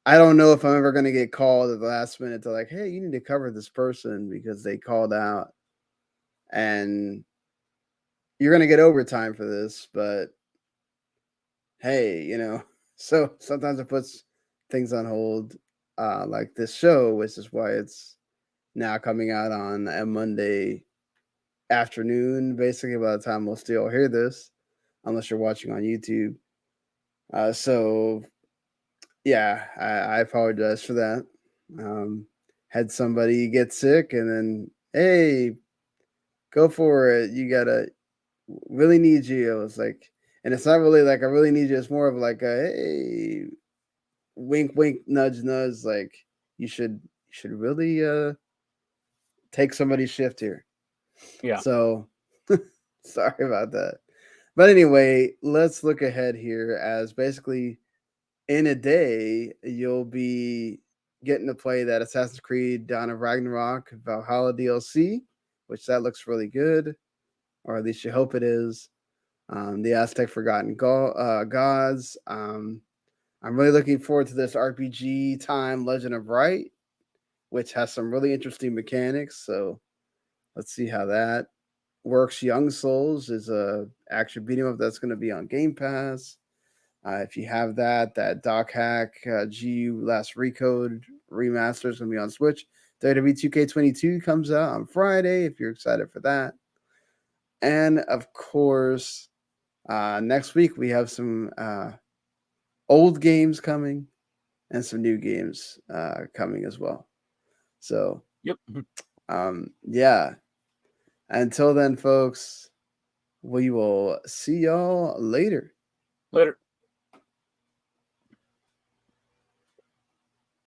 I don't know if I'm ever going to get called at the last minute to like, hey, you need to cover this person because they called out, and you're going to get overtime for this. But hey, so sometimes it puts things on hold, like this show, which is why it's now coming out on a Monday afternoon, basically, by the time we'll still hear this, unless you're watching on YouTube. So yeah, I apologize for that. Had somebody get sick, and then hey, go for it. You gotta really need you. I was like, and it's not really like I really need you. It's more of like a hey, wink, wink, nudge, nudge. Like you should really take somebody's shift here. Yeah. So sorry about that. But anyway, let's look ahead here as basically in a day, you'll be getting to play that Assassin's Creed Dawn of Ragnarok Valhalla DLC, which that looks really good, or at least you hope it is. The Aztec Forgotten Gods. I'm really looking forward to this RPG time Legend of Right, which has some really interesting mechanics. So let's see how that works. Young Souls is a action beat 'em up that's going to be on Game Pass. If you have that Doc Hack GU Last Recode remaster is going to be on Switch. WWE 2K22 comes out on Friday if you're excited for that. And of course, next week we have some old games coming and some new games coming as well. So, Yep. yeah. Until then, folks, we will see y'all later. Later.